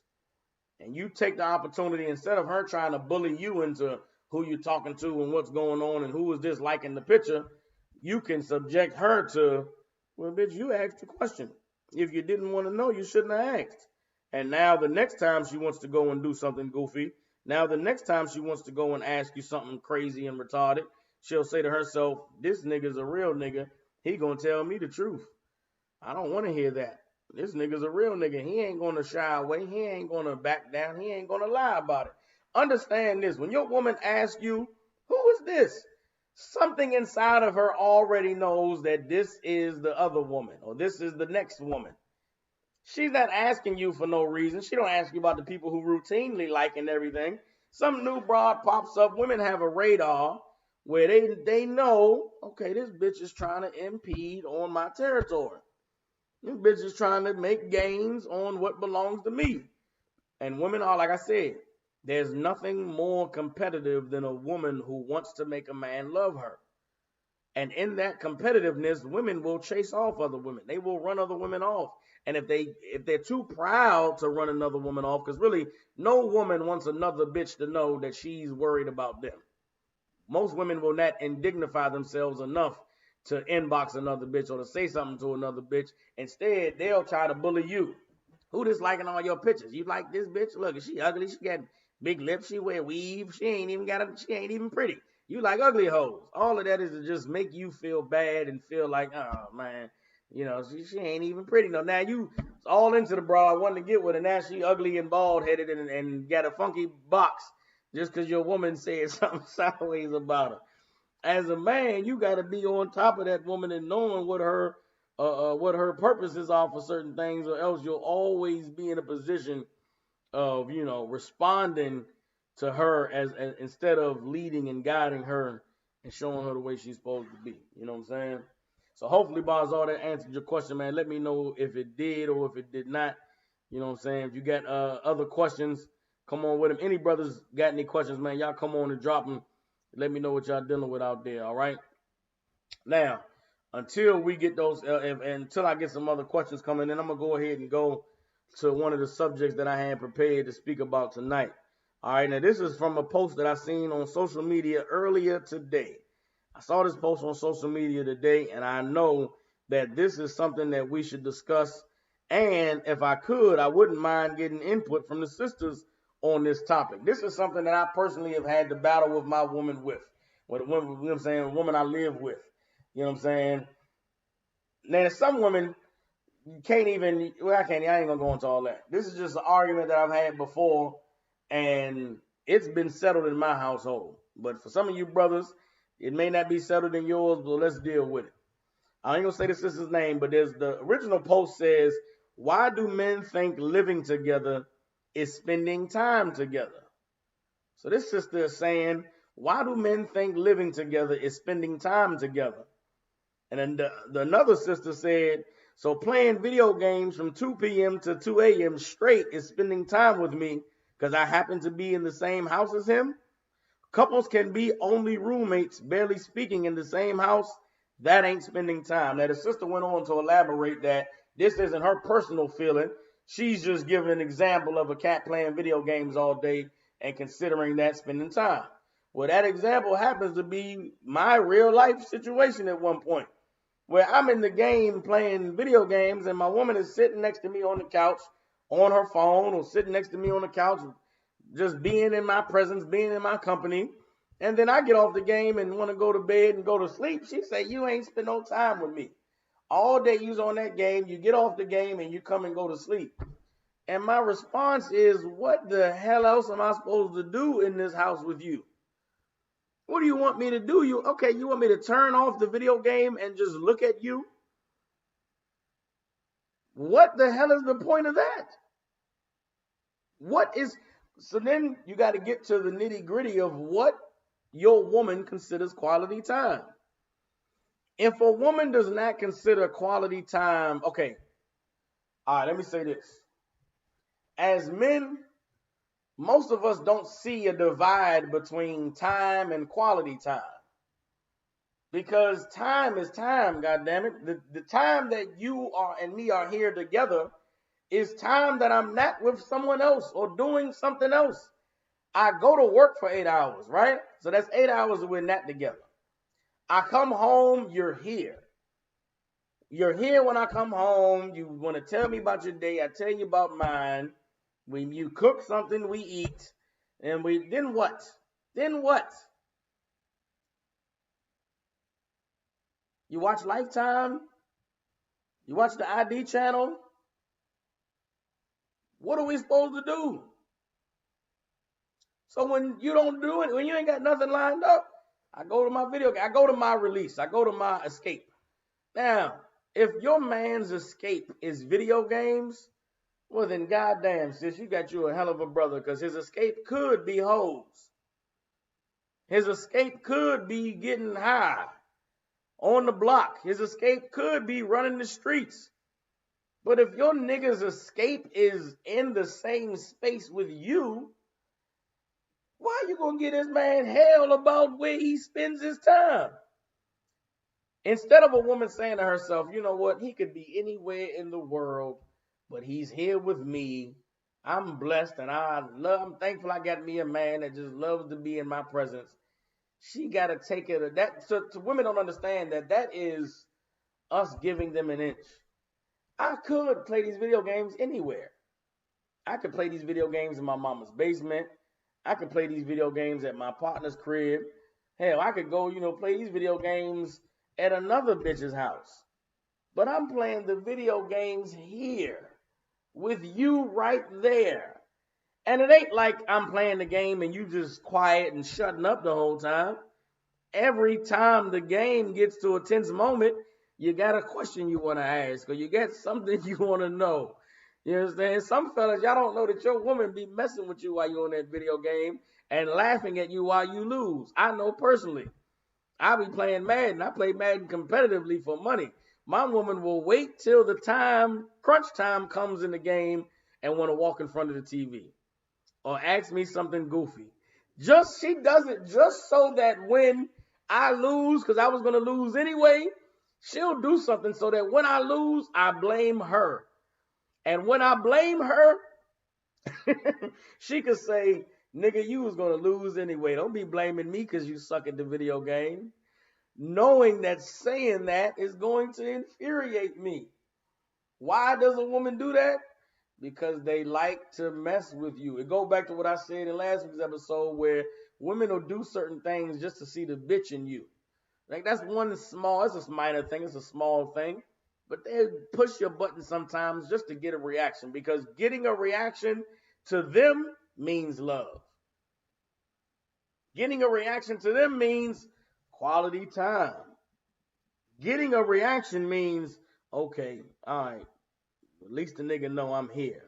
Speaker 1: And you take the opportunity, instead of her trying to bully you into who you're talking to and what's going on and who is this like in the picture, you can subject her to, well, bitch, you asked the question. If you didn't want to know, you shouldn't have asked. And now the next time she wants to go and do something goofy, now the next time she wants to go and ask you something crazy and retarded, she'll say to herself, this nigga's a real nigga. He gonna tell me the truth. I don't want to hear that. This nigga's a real nigga. He ain't gonna shy away. He ain't gonna back down. He ain't gonna lie about it. Understand this. When your woman asks you, who is this? Something inside of her already knows that this is the other woman or this is the next woman. She's not asking you for no reason. She don't ask you about the people who routinely like and everything. Some new broad pops up. Women have a radar where they know, okay, this bitch is trying to impede on my territory. This bitch is trying to make gains on what belongs to me. And women are, like I said, there's nothing more competitive than a woman who wants to make a man love her. And in that competitiveness, women will chase off other women. They will run other women off. And if they're too proud to run another woman off, because really no woman wants another bitch to know that she's worried about them. Most women will not indignify themselves enough to inbox another bitch or to say something to another bitch. Instead, they'll try to bully you. Who disliking all your pictures? You like this bitch? Look, is she ugly? She got big lips. She wear weave. She ain't even pretty. You like ugly hoes. All of that is to just make you feel bad and feel like, oh man, she ain't even pretty. No, now you all into the broad, wanting to get with her. Now she ugly and bald headed and got a funky box just because your woman said something sideways about her. As a man, you got to be on top of that woman and knowing what her purposes are for certain things, or else you'll always be in a position of responding to her as instead of leading and guiding her and showing her the way she's supposed to be. You know what I'm saying? So hopefully, Barzal, that answered your question, man. Let me know if it did or if it did not. You know what I'm saying? If you got other questions, come on with them. Any brothers got any questions, man? Y'all come on and drop them. Let me know what y'all dealing with out there. All right. Now, until we get those, until I get some other questions coming in, I'm gonna go ahead and go to one of the subjects that I had prepared to speak about tonight. All right, now this is from a post that I seen on social media earlier today. I saw this post on social media today, and I know that this is something that we should discuss. And if I could, I wouldn't mind getting input from the sisters on this topic. This is something that I personally have had to battle with my woman with a woman, you know what I'm saying, a woman I live with. You know what I'm saying? Now, some women, you can't even, well, I ain't gonna go into all that. This is just an argument that I've had before, and it's been settled in my household. But for some of you brothers, it may not be settled in yours, but let's deal with it. I ain't gonna say the sister's name, but there's the original post says, why do men think living together is spending time together? So this sister is saying, why do men think living together is spending time together? And then another sister said, so playing video games from 2 p.m. to 2 a.m. straight is spending time with me because I happen to be in the same house as him. Couples can be only roommates, barely speaking in the same house. That ain't spending time. Now, the sister went on to elaborate that this isn't her personal feeling. She's just giving an example of a cat playing video games all day and considering that spending time. Well, that example happens to be my real life situation at one point, where I'm in the game playing video games and my woman is sitting next to me on the couch on her phone, or sitting next to me on the couch just being in my presence, being in my company. And then I get off the game and want to go to bed and go to sleep. She say, you ain't spend no time with me. All day you's on that game, you get off the game and you come and go to sleep. And my response is, what the hell else am I supposed to do in this house with you? What do you want me to do? You want me to turn off the video game and just look at you? What the hell is the point of that? So then you got to get to the nitty gritty of what your woman considers quality time. If a woman does not consider quality time, okay, all right, let me say this. As men, most of us don't see a divide between time and quality time. Because time is time, goddammit. The time that you are and me are here together is time that I'm not with someone else or doing something else. I go to work for 8 hours, right? So that's 8 hours that we're not together. I come home, you're here. You're here when I come home. You want to tell me about your day. I tell you about mine. When you cook something, we eat. And then what? Then what? You watch Lifetime? You watch the ID channel? What are we supposed to do? So when you don't do it, when you ain't got nothing lined up, I go to my video game. I go to my release. I go to my escape. Now, If your man's escape is video games, well then goddamn sis, you got you a hell of a brother, because his escape could be hoes. His escape could be getting high on the block. His escape could be running the streets. But if your nigga's escape is in the same space with you, why you gonna get this man hell about where he spends his time? Instead of a woman saying to herself, you know what, he could be anywhere in the world, but he's here with me. I'm blessed and I'm thankful I got me a man that just loves to be in my presence. She gotta take it of that. So women don't understand that is us giving them an inch. I could play these video games anywhere. I could play these video games in my mama's basement. I could play these video games at my partner's crib. Hell, I could go, play these video games at another bitch's house. But I'm playing the video games here with you right there. And it ain't like I'm playing the game and you just quiet and shutting up the whole time. Every time the game gets to a tense moment, you got a question you want to ask, or you got something you want to know. You understand? Some fellas, y'all don't know that your woman be messing with you while you're on that video game and laughing at you while you lose. I know personally. I be playing Madden. I play Madden competitively for money. My woman will wait till the crunch time comes in the game and want to walk in front of the TV or ask me something goofy. She does it just so that when I lose, because I was going to lose anyway, she'll do something so that when I lose, I blame her. And when I blame her, she could say, nigga, you was going to lose anyway. Don't be blaming me because you suck at the video game. Knowing that saying that is going to infuriate me. Why does a woman do that? Because they like to mess with you. It goes back to what I said in last week's episode, where women will do certain things just to see the bitch in you. Like, that's it's a minor thing, it's a small thing. But they push your button sometimes just to get a reaction, because getting a reaction to them means love. Getting a reaction to them means quality time. Getting a reaction means, okay, all right, at least the nigga know I'm here.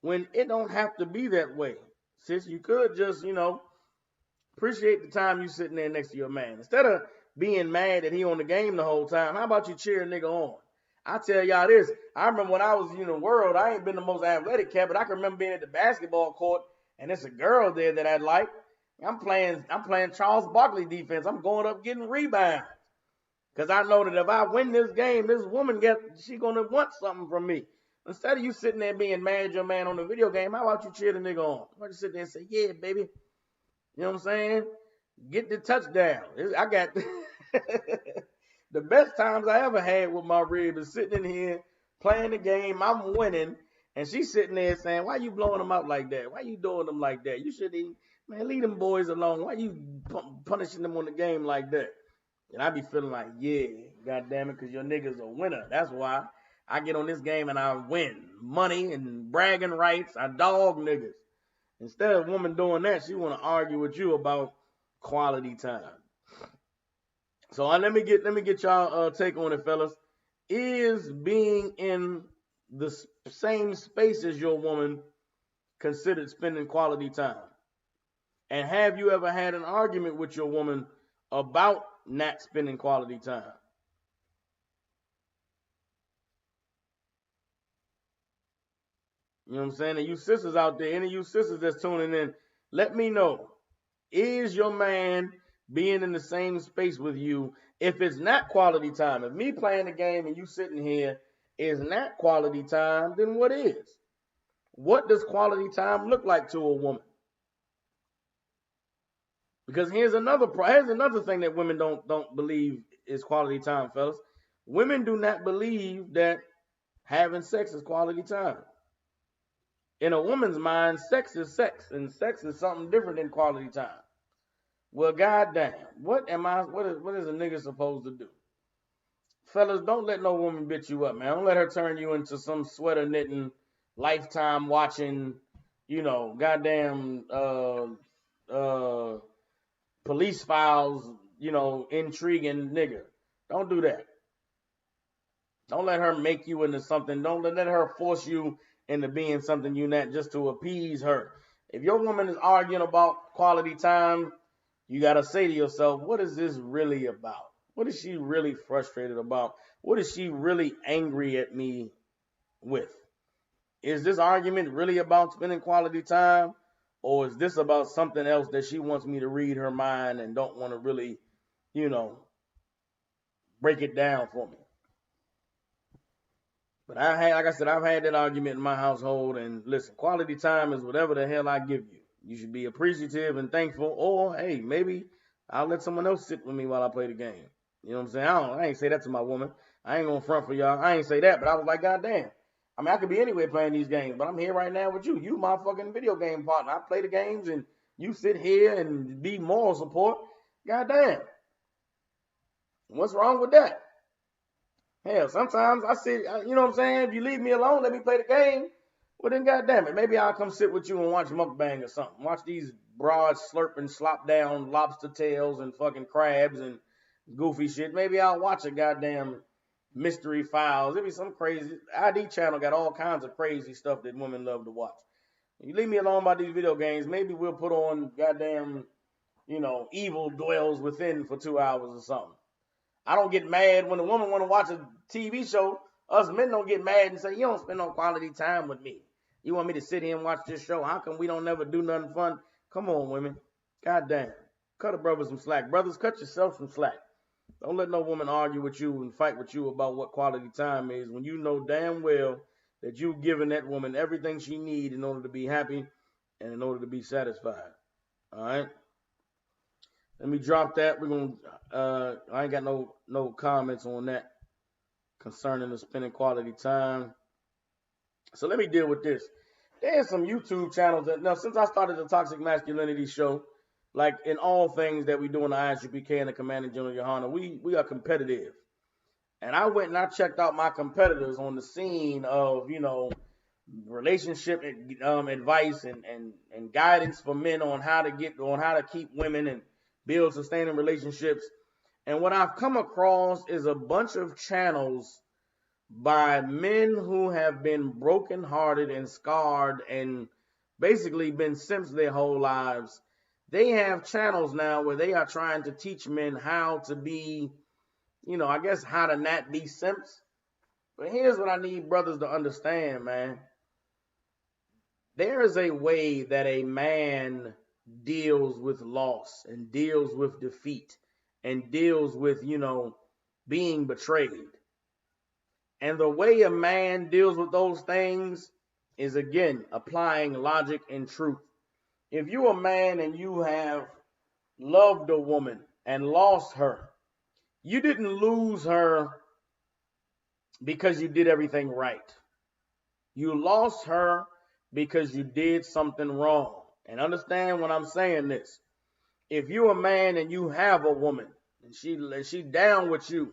Speaker 1: When it don't have to be that way. Sis, you could just, appreciate the time you sitting there next to your man. Instead of being mad that he on the game the whole time, how about you cheer a nigga on? I tell y'all this, I remember when I was in the world, I ain't been the most athletic cat, but I can remember being at the basketball court, and there's a girl there that I like. I'm playing Charles Barkley defense. I'm going up getting rebounds. Because I know that if I win this game, this woman she gonna want something from me. Instead of you sitting there being mad at your man on the video game, how about you cheer the nigga on? Why don't you sit there and say, yeah, baby. You know what I'm saying? Get the touchdown. I got the best times I ever had with my rib is sitting in here playing the game. I'm winning. And she's sitting there saying, why you blowing them out like that? Why you doing them like that? You should leave them boys alone. Why you punishing them on the game like that? And I be feeling like, yeah, goddamn it, because your nigga's a winner. That's why I get on this game and I win. Money and bragging rights. I dog niggas. Instead of a woman doing that, she want to argue with you about quality time. So let me get y'all take on it, fellas. Is being in the same space as your woman considered spending quality time? And have you ever had an argument with your woman about not spending quality time? You know what I'm saying? And you sisters out there, any of you sisters that's tuning in, let me know. Is your man being in the same space with you? If it's not quality time, if me playing the game and you sitting here is not quality time, then what is? What does quality time look like to a woman? Because here's another thing that women don't believe is quality time, fellas. Women do not believe that having sex is quality time. In a woman's mind, sex is sex, and sex is something different than quality time. Well, goddamn, what is a nigga supposed to do? Fellas, don't let no woman bitch you up, man. Don't let her turn you into some sweater knitting, lifetime watching, goddamn police files, intriguing nigga. Don't do that. Don't let her make you into something. Don't let her force you into being something you're not just to appease her. If your woman is arguing about quality time, you got to say to yourself, what is this really about? What is she really frustrated about? What is she really angry at me with? Is this argument really about spending quality time? Or is this about something else that she wants me to read her mind and don't want to really, you know, break it down for me? But like I said, I've had that argument in my household. And listen, quality time is whatever the hell I give you. You should be appreciative and thankful. Or hey, maybe I'll let someone else sit with me while I play the game. You know what I'm saying? I ain't say that to my woman. I ain't gonna front for y'all. I ain't say that, but I was like, God damn. I mean, I could be anywhere playing these games, but I'm here right now with you. You my fucking video game partner. I play the games and you sit here and be moral support. God damn. What's wrong with that? Hell, sometimes I sit, you know what I'm saying? If you leave me alone, let me play the game. Well, then, goddamn it, maybe I'll come sit with you and watch mukbang or something. Watch these broads slurping, slop down lobster tails and fucking crabs and goofy shit. Maybe I'll watch a goddamn Mystery Files. It'd be some crazy. ID channel got all kinds of crazy stuff that women love to watch. If you leave me alone about these video games, maybe we'll put on goddamn, Evil Dwells Within for 2 hours or something. I don't get mad when a woman want to watch a TV show. Us men don't get mad and say, you don't spend no quality time with me. You want me to sit here and watch this show? How come we don't never do nothing fun? Come on, women. God damn. Cut a brother some slack. Brothers, cut yourself some slack. Don't let no woman argue with you and fight with you about what quality time is when you know damn well that you've given that woman everything she needs in order to be happy and in order to be satisfied. All right? Let me drop that. We're gonna. I ain't got no comments on that concerning the spending quality time. So let me deal with this. There's some YouTube channels that now since I started the Toxic Masculinity show, like in all things that we do in the ISUPK and the Commanding General Yohana, we are competitive. And I went and I checked out my competitors on the scene of relationship advice and guidance for men on how to keep women and build sustaining relationships. And what I've come across is a bunch of channels by men who have been brokenhearted and scarred and basically been simps their whole lives. They have channels now where they are trying to teach men how to be, I guess how to not be simps. But here's what I need brothers to understand, man. There is a way that a man deals with loss and deals with defeat and deals with, being betrayed. And the way a man deals with those things is, again, applying logic and truth. If you're a man and you have loved a woman and lost her, you didn't lose her because you did everything right. You lost her because you did something wrong. And understand when I'm saying this. If you're a man and you have a woman and she down with you,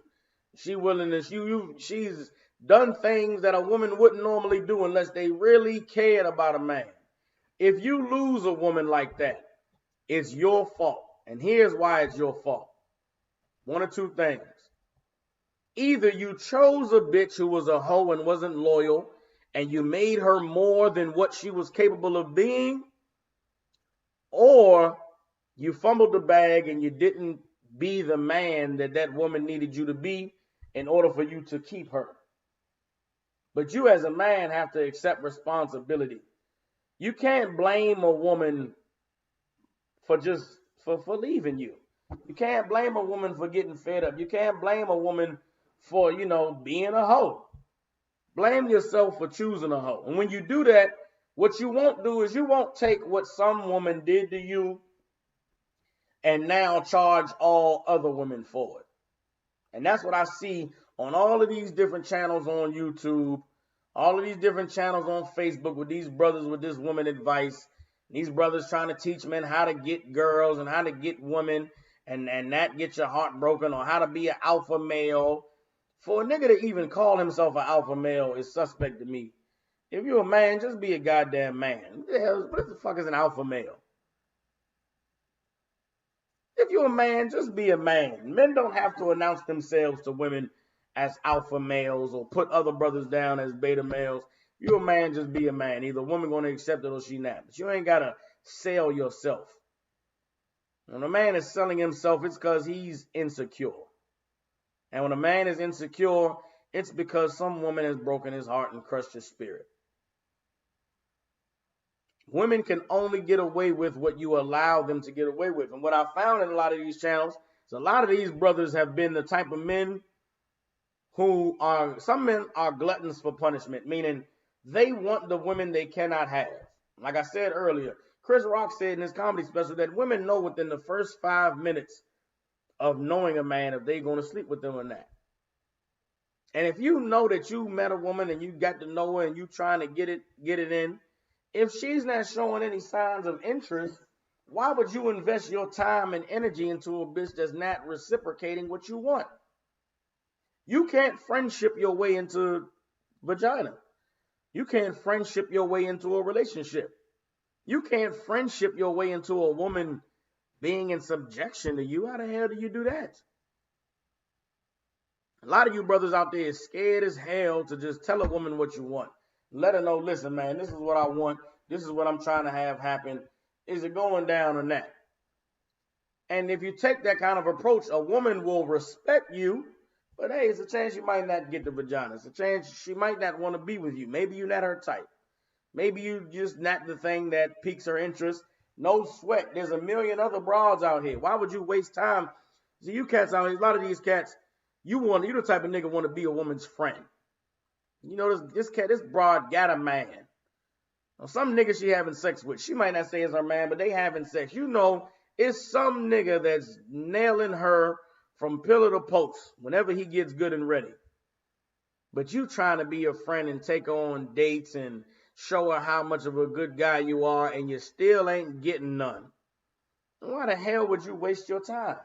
Speaker 1: she's done things that a woman wouldn't normally do unless they really cared about a man. If you lose a woman like that, it's your fault. And here's why it's your fault. One of two things. Either you chose a bitch who was a hoe and wasn't loyal, and you made her more than what she was capable of being, or you fumbled the bag and you didn't be the man that woman needed you to be in order for you to keep her. But you as a man have to accept responsibility. You can't blame a woman for leaving you. You can't blame a woman for getting fed up. You can't blame a woman for, being a hoe. Blame yourself for choosing a hoe. And when you do that, what you won't do is you won't take what some woman did to you and now charge all other women for it. And that's what I see on all of these different channels on YouTube, all of these different channels on Facebook with these brothers with this woman advice. These brothers trying to teach men how to get girls and how to get women and not get your heart broken, or how to be an alpha male. For a nigga to even call himself an alpha male is suspect to me. If you're a man, just be a goddamn man. What the fuck is an alpha male? If you're a man, just be a man. Men don't have to announce themselves to women as alpha males or put other brothers down as beta males. You a man, just be a man. Either a woman gonna accept it or she not. But you ain't gotta sell yourself. When a man is selling himself, it's because he's insecure. And when a man is insecure, it's because some woman has broken his heart and crushed his spirit. Women can only get away with what you allow them to get away with. And what I found in a lot of these channels is a lot of these brothers have been the type of men who are, some men are gluttons for punishment, meaning they want the women they cannot have. Like I said earlier, Chris Rock said in his comedy special that women know within the first 5 minutes of knowing a man if they're going to sleep with them or not. And if you know that you met a woman and you got to know her and you trying to get it in, if she's not showing any signs of interest, why would you invest your time and energy into a bitch that's not reciprocating what you want? You can't friendship your way into vagina. You can't friendship your way into a relationship. You can't friendship your way into a woman being in subjection to you. How the hell do you do that? A lot of you brothers out there is scared as hell to just tell a woman what you want. Let her know, listen, man, this is what I want. This is what I'm trying to have happen. Is it going down or not? And if you take that kind of approach, a woman will respect you. But hey, it's a chance you might not get the vagina. It's a chance she might not want to be with you. Maybe you're not her type. Maybe you just not the thing that piques her interest. No sweat. There's a million other broads out here. Why would you waste time? See, you cats out here, a lot of these cats, you the type of nigga want to be a woman's friend. You know, this broad got a man. Now, some nigga she having sex with, she might not say it's her man, but they having sex. You know, it's some nigga that's nailing her from pillar to post whenever he gets good and ready. But you trying to be a friend and take on dates and show her how much of a good guy you are, and you still ain't getting none. Why the hell would you waste your time?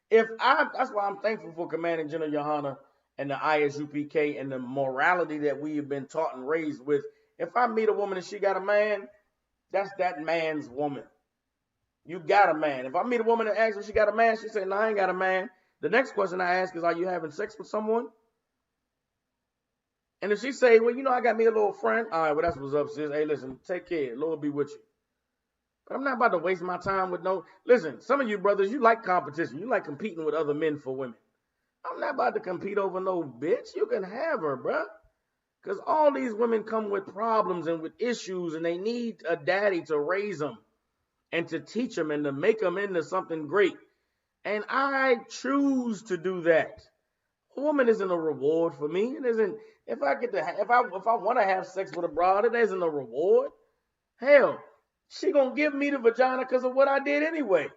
Speaker 1: That's why I'm thankful for Commanding General Johanna and the ISUPK and the morality that we have been taught and raised with. If I meet a woman and she got a man, that's that man's woman. You got a man. If I meet a woman and asks if she got a man, she say, no, I ain't got a man. The next question I ask is, are you having sex with someone? And if she say, well, you know, I got me a little friend. All right, well, that's what's up, sis. Hey, listen, take care. Lord be with you. But I'm not about to waste my time with no. Listen, some of you brothers, you like competition. You like competing with other men for women. I'm not about to compete over no bitch. You can have her, bruh. Because all these women come with problems and with issues, and they need a daddy to raise them and to teach them and to make them into something great. And I choose to do that. A woman isn't a reward for me. It isn't. If I want to have sex with a broad, it isn't a reward. Hell, she gonna give me the vagina because of what I did anyway.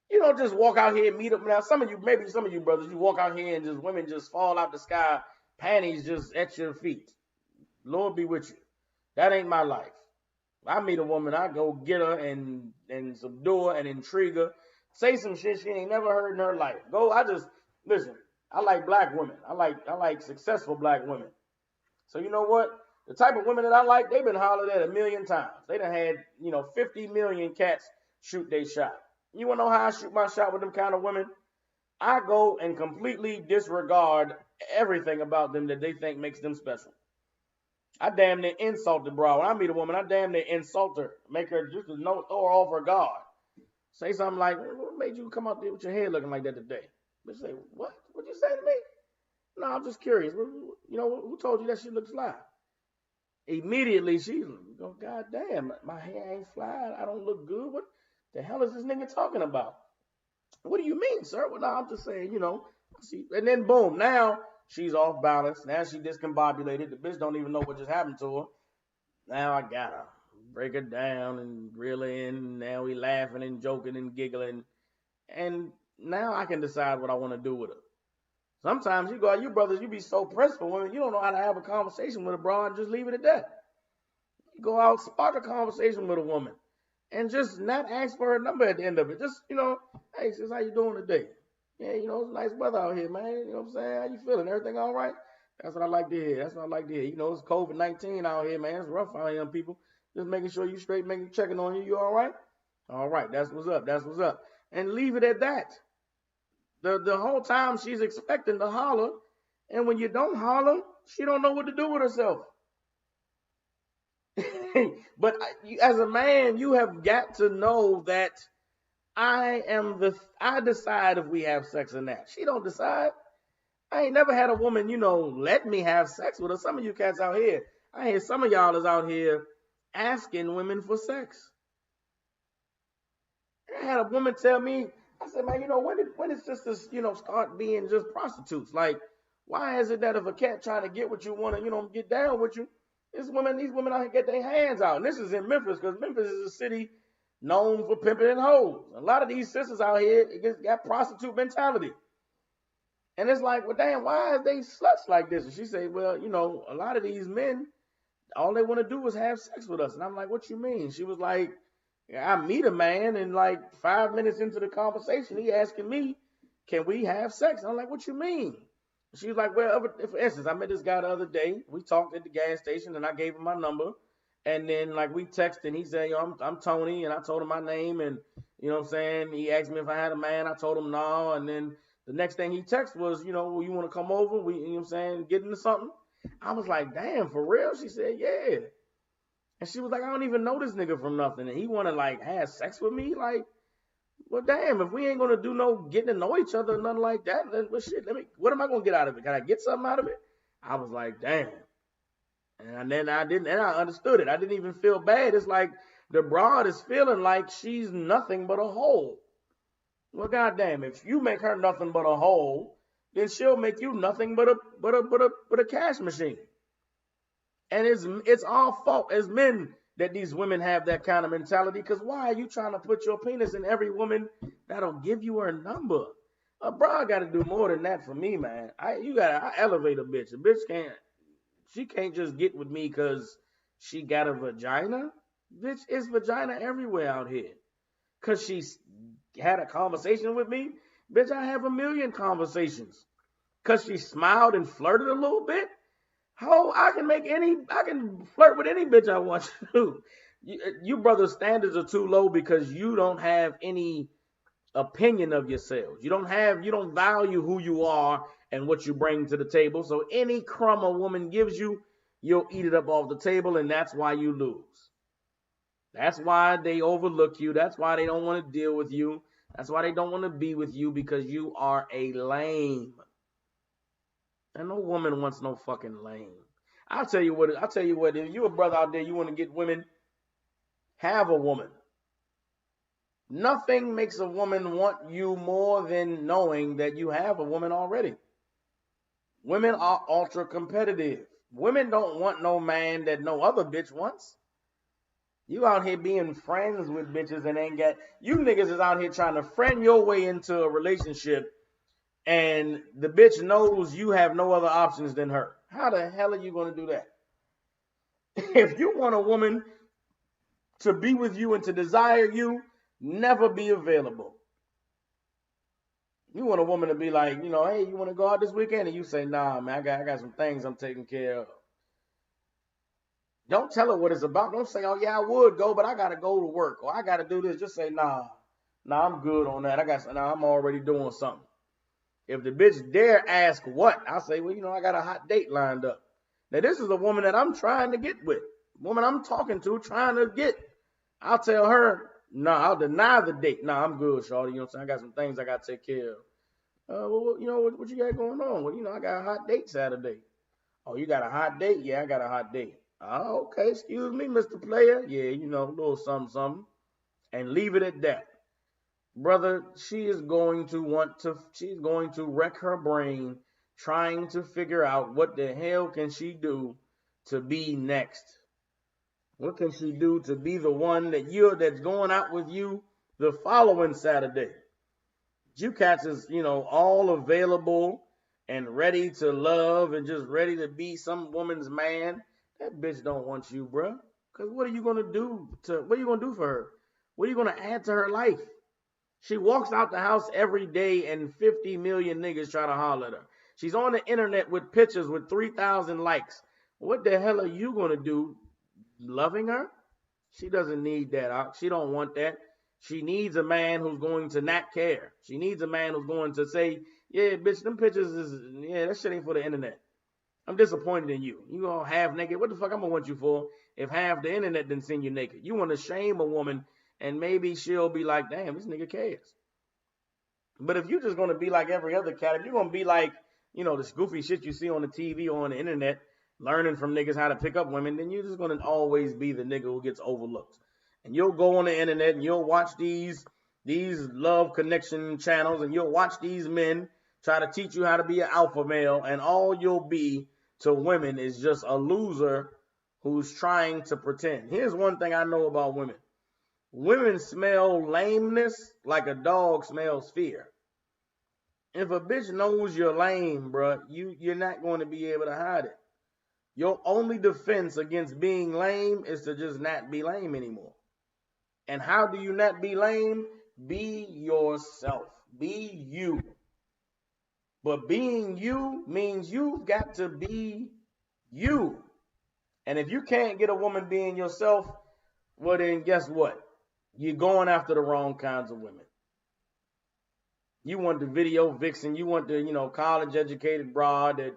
Speaker 1: You don't just walk out here and meet up. Now, maybe some of you brothers, you walk out here and just women just fall out the sky, panties just at your feet. Lord be with you. That ain't my life. I meet a woman, I go get her and subdue her and intrigue her. Say some shit she ain't never heard in her life. Listen, I like black women. I like successful black women. So you know what? The type of women that I like, they've been hollered at 1,000,000 times. They done had, 50 million cats shoot their shot. You want to know how I shoot my shot with them kind of women? I go and completely disregard everything about them that they think makes them special. I damn near insult the broad. When I meet a woman, I damn near insult her. Make her just throw her off her guard. Say something like, what made you come out there with your hair looking like that today? Bitch say, what? What'd you say to me? No, I'm just curious. Who told you that shit looks fly? Immediately, she go, God damn, my hair ain't fly. I don't look good. What the hell is this nigga talking about? What do you mean, sir? Well, no, I'm just saying, see. And then, boom, now she's off balance. Now she discombobulated. The bitch don't even know what just happened to her. Now I gotta break her down and reel her in. Now we laughing and joking and giggling. And now I can decide what I want to do with her. Sometimes you brothers, you be so pressed for women, you don't know how to have a conversation with a broad and just leave it at that. You go out, spark a conversation with a woman, and just not ask for her number at the end of it. Just, hey, sis, how you doing today? Yeah, it's nice weather out here, man. You know what I'm saying? How you feeling? Everything all right? That's what I like to hear. It's COVID-19 out here, man. It's rough out here, people. Just making sure you straight, checking on you. You all right? All right, that's what's up. That's what's up. And leave it at that. The whole time she's expecting to holler, and when you don't holler, she don't know what to do with herself. But as a man, you have got to know that I decide if we have sex or not. She don't decide. I ain't never had a woman, let me have sex with her. Some of you cats out here, I hear some of y'all is out here asking women for sex. I had a woman tell me, I said, man, when did sisters, start being just prostitutes? Like, why is it that if a cat trying to get what you want to, get down with you, these women out here get their hands out. And this is in Memphis, because Memphis is a city known for pimping and hoes. A lot of these sisters out here got prostitute mentality. And it's like, well, damn, why are they sluts like this? And she said, well, a lot of these men, all they want to do is have sex with us. And I'm like, what you mean? She was like, I meet a man, and like 5 minutes into the conversation, he asking me, can we have sex? And I'm like, what you mean? She was like, well, for instance, I met this guy the other day. We talked at the gas station, and I gave him my number. And then, like, we texted, and he said, I'm Tony, and I told him my name, and, you know what I'm saying? He asked me if I had a man. I told him no, and then the next thing he texted was, well, you want to come over? You know what I'm saying? Get into something? I was like, damn, for real? She said, yeah. And she was like, I don't even know this nigga from nothing. And he want to, like, have sex with me? Like, well, damn, if we ain't going to do no getting to know each other or nothing like that, then, well, shit, what am I going to get out of it? Can I get something out of it? I was like, damn. And then I understood it. I didn't even feel bad. It's like the broad is feeling like she's nothing but a hole. Well, goddamn, if you make her nothing but a hole, then she'll make you nothing but a cash machine. And it's our fault as men that these women have that kind of mentality. Because why are you trying to put your penis in every woman that'll give you her number? A broad got to do more than that for me, man. I elevate a bitch. A bitch can't just get with me because she got a vagina. Bitch, it's vagina everywhere out here. Because she's had a conversation with me. Bitch, I have a million conversations. Because she smiled and flirted a little bit. How I can flirt with any bitch I want to. You brothers' standards are too low because you don't have any opinion of yourselves. You don't value who you are and what you bring to the table. So any crumb a woman gives you, you'll eat it up off the table, and that's why you lose. That's why they overlook you. That's why they don't want to deal with you. That's why they don't want to be with you, because you are a lame. And no woman wants no fucking lame. I'll tell you what, if you a brother out there, you want to get women, have a woman. Nothing makes a woman want you more than knowing that you have a woman already. Women are ultra competitive. Women don't want no man that no other bitch wants. You out here being friends with bitches and ain't got, you niggas is out here trying to friend your way into a relationship, and the bitch knows you have no other options than her. How the hell are you going to do that? If you want a woman to be with you and to desire you, never be available. You want a woman to be like, hey, you want to go out this weekend? And you say, nah, man, I got some things I'm taking care of. Don't tell her what it's about. Don't say, oh, yeah, I would go, but I got to go to work, or I got to do this. Just say, nah, I'm good on that. I'm already doing something. If the bitch dare ask what, I'll say, well, I got a hot date lined up. Now, this is a woman that I'm trying to get with. Woman I'm talking to, trying to get. I'll tell her, no, I'll deny the date. No, I'm good, shawty. You know what I'm saying? I got some things I got to take care of. Well, what you got going on? Well, I got a hot date Saturday. Oh, you got a hot date? Yeah, I got a hot date. Oh, okay. Excuse me, Mr. Player. Yeah, a little something. And leave it at that. Brother, she's going to wreck her brain trying to figure out what the hell can she do to be next. What can she do to be the one that's going out with you the following Saturday? You cats is, all available and ready to love and just ready to be some woman's man. That bitch don't want you, bruh. Because what are you going to do for her? What are you going to add to her life? She walks out the house every day and 50 million niggas try to holler at her. She's on the internet with pictures with 3,000 likes. What the hell are you going to do loving her? She doesn't need that. She don't want that. She needs a man who's going to not care. She needs a man who's going to say, yeah, bitch, them pictures that shit ain't for the internet. I'm disappointed in you. You all half naked. What the fuck I'm gonna want you for if half the internet didn't send you naked? You want to shame a woman and maybe she'll be like, damn, this nigga cares. But if you're just gonna be like every other cat, if you're gonna be like, this goofy shit you see on the TV or on the internet, learning from niggas how to pick up women, then you're just gonna always be the nigga who gets overlooked. And you'll go on the internet and you'll watch these love connection channels and you'll watch these men try to teach you how to be an alpha male, and all you'll be to women is just a loser who's trying to pretend. Here's one thing I know about women. Women smell lameness like a dog smells fear. If a bitch knows you're lame, bruh, you're not going to be able to hide it. Your only defense against being lame is to just not be lame anymore. And how do you not be lame? Be yourself. Be you. But being you means you've got to be you. And if you can't get a woman being yourself, well then guess what? You're going after the wrong kinds of women. You want the video vixen. You want the, college educated broad that,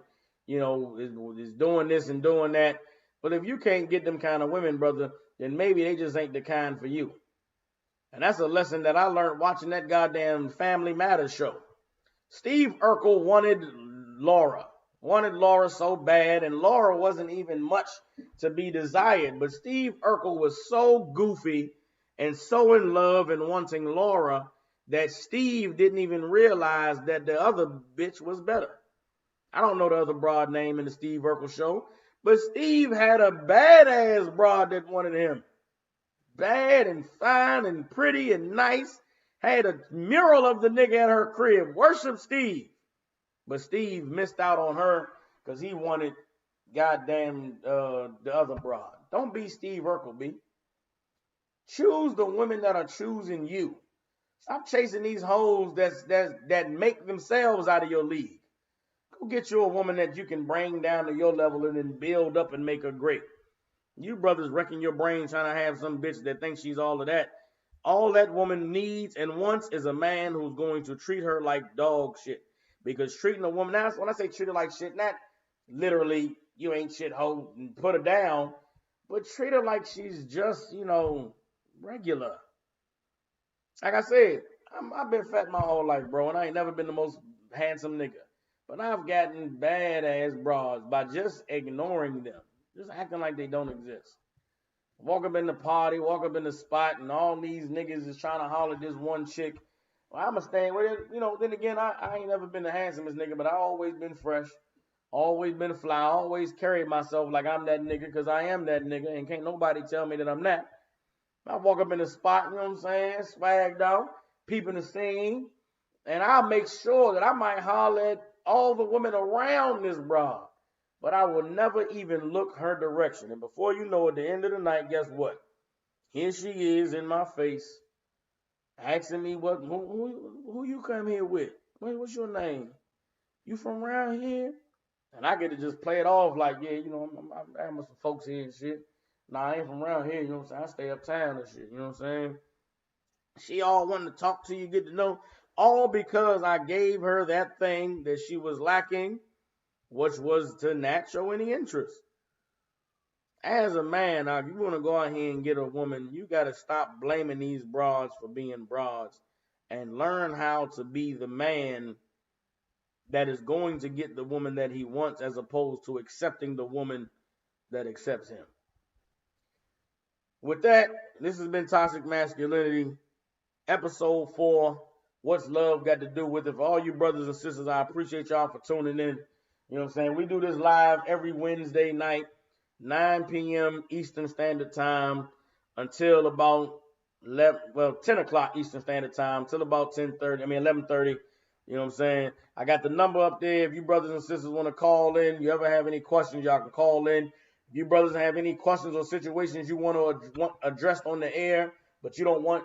Speaker 1: is doing this and doing that. But if you can't get them kind of women, brother, then maybe they just ain't the kind for you. And that's a lesson that I learned watching that goddamn Family Matters show. Steve Urkel wanted Laura so bad, and Laura wasn't even much to be desired. But Steve Urkel was so goofy and so in love and wanting Laura that Steve didn't even realize that the other bitch was better. I don't know the other broad name in the Steve Urkel show, but Steve had a badass broad that wanted him. Bad and fine and pretty and nice. Had a mural of the nigga at her crib. Worship Steve. But Steve missed out on her because he wanted goddamn the other broad. Don't be Steve Urkel, B. Choose the women that are choosing you. Stop chasing these hoes that make themselves out of your league. Go get you a woman that you can bring down to your level and then build up and make her great. You brothers wrecking your brain trying to have some bitch that thinks she's all of that. All that woman needs and wants is a man who's going to treat her like dog shit. Because treating a woman, now when I say treat her like shit, not literally you ain't shit hoe and put her down, but treat her like she's just, regular. Like I said, I've been fat my whole life, bro, and I ain't never been the most handsome nigga. But I've gotten badass broads by just ignoring them, just acting like they don't exist. Walk up in the party, walk up in the spot, and all these niggas is trying to holler at this one chick. Well, I'ma stay with it. Then again, I ain't never been the handsomest nigga, but I always been fresh, always been fly, always carried myself like I'm that nigga because I am that nigga, and can't nobody tell me that I'm not. I walk up in the spot, you know what I'm saying, swagged out, peeping the scene, and I'll make sure that I might holler at all the women around this broad. But I will never even look her direction. And before you know it, at the end of the night, guess what? Here she is in my face, asking me who you come here with? What's your name? You from around here? And I get to just play it off like, yeah, I'm with some folks here and shit. Nah, I ain't from around here, you know what I'm saying? I stay uptown and shit, you know what I'm saying? She all wanting to talk to you, get to know, all because I gave her that thing that she was lacking, which was to not show any interest. As a man, now, if you want to go out here and get a woman, you got to stop blaming these broads for being broads and learn how to be the man that is going to get the woman that he wants as opposed to accepting the woman that accepts him. With that, this has been Toxic Masculinity, episode 4. What's love got to do with it? For all you brothers and sisters, I appreciate y'all for tuning in. You know what I'm saying? We do this live every Wednesday night, 9 p.m. Eastern Standard Time until about 10 o'clock Eastern Standard Time, till about 11:30. You know what I'm saying? I got the number up there. If you brothers and sisters want to call in, you ever have any questions, y'all can call in. If you brothers have any questions or situations you want to address on the air, but you don't want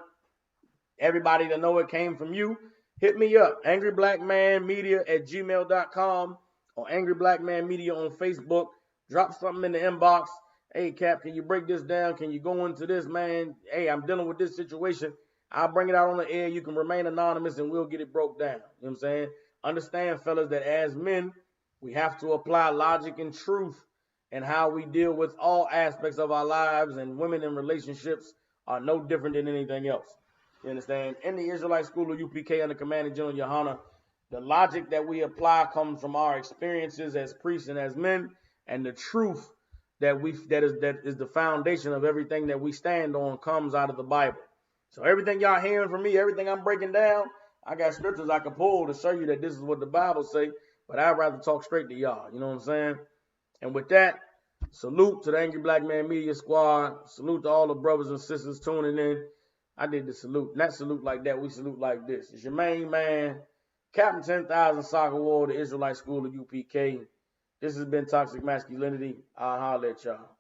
Speaker 1: everybody to know it came from you, hit me up, angryblackmanmedia@gmail.com or angryblackmanmedia on Facebook. Drop something in the inbox. Hey, Cap, can you break this down? Can you go into this, man? Hey, I'm dealing with this situation. I'll bring it out on the air. You can remain anonymous and we'll get it broke down. You know what I'm saying? Understand, fellas, that as men, we have to apply logic and truth in how we deal with all aspects of our lives, and women in relationships are no different than anything else. You understand? In the Israelite School of UPK under Commanding General Yohana, the logic that we apply comes from our experiences as priests and as men, and the truth that is the foundation of everything that we stand on comes out of the Bible. So everything y'all hearing from me, everything I'm breaking down, I got scriptures I can pull to show you that this is what the Bible say, but I'd rather talk straight to y'all. You know what I'm saying? And with that, salute to the Angry Black Man Media Squad. Salute to all the brothers and sisters tuning in. I did the salute. Not salute like that. We salute like this. It's your main man, Captain 10,000 Sakawar, the Israelite School of UPK. This has been Toxic Masculinity. I'll holler at y'all.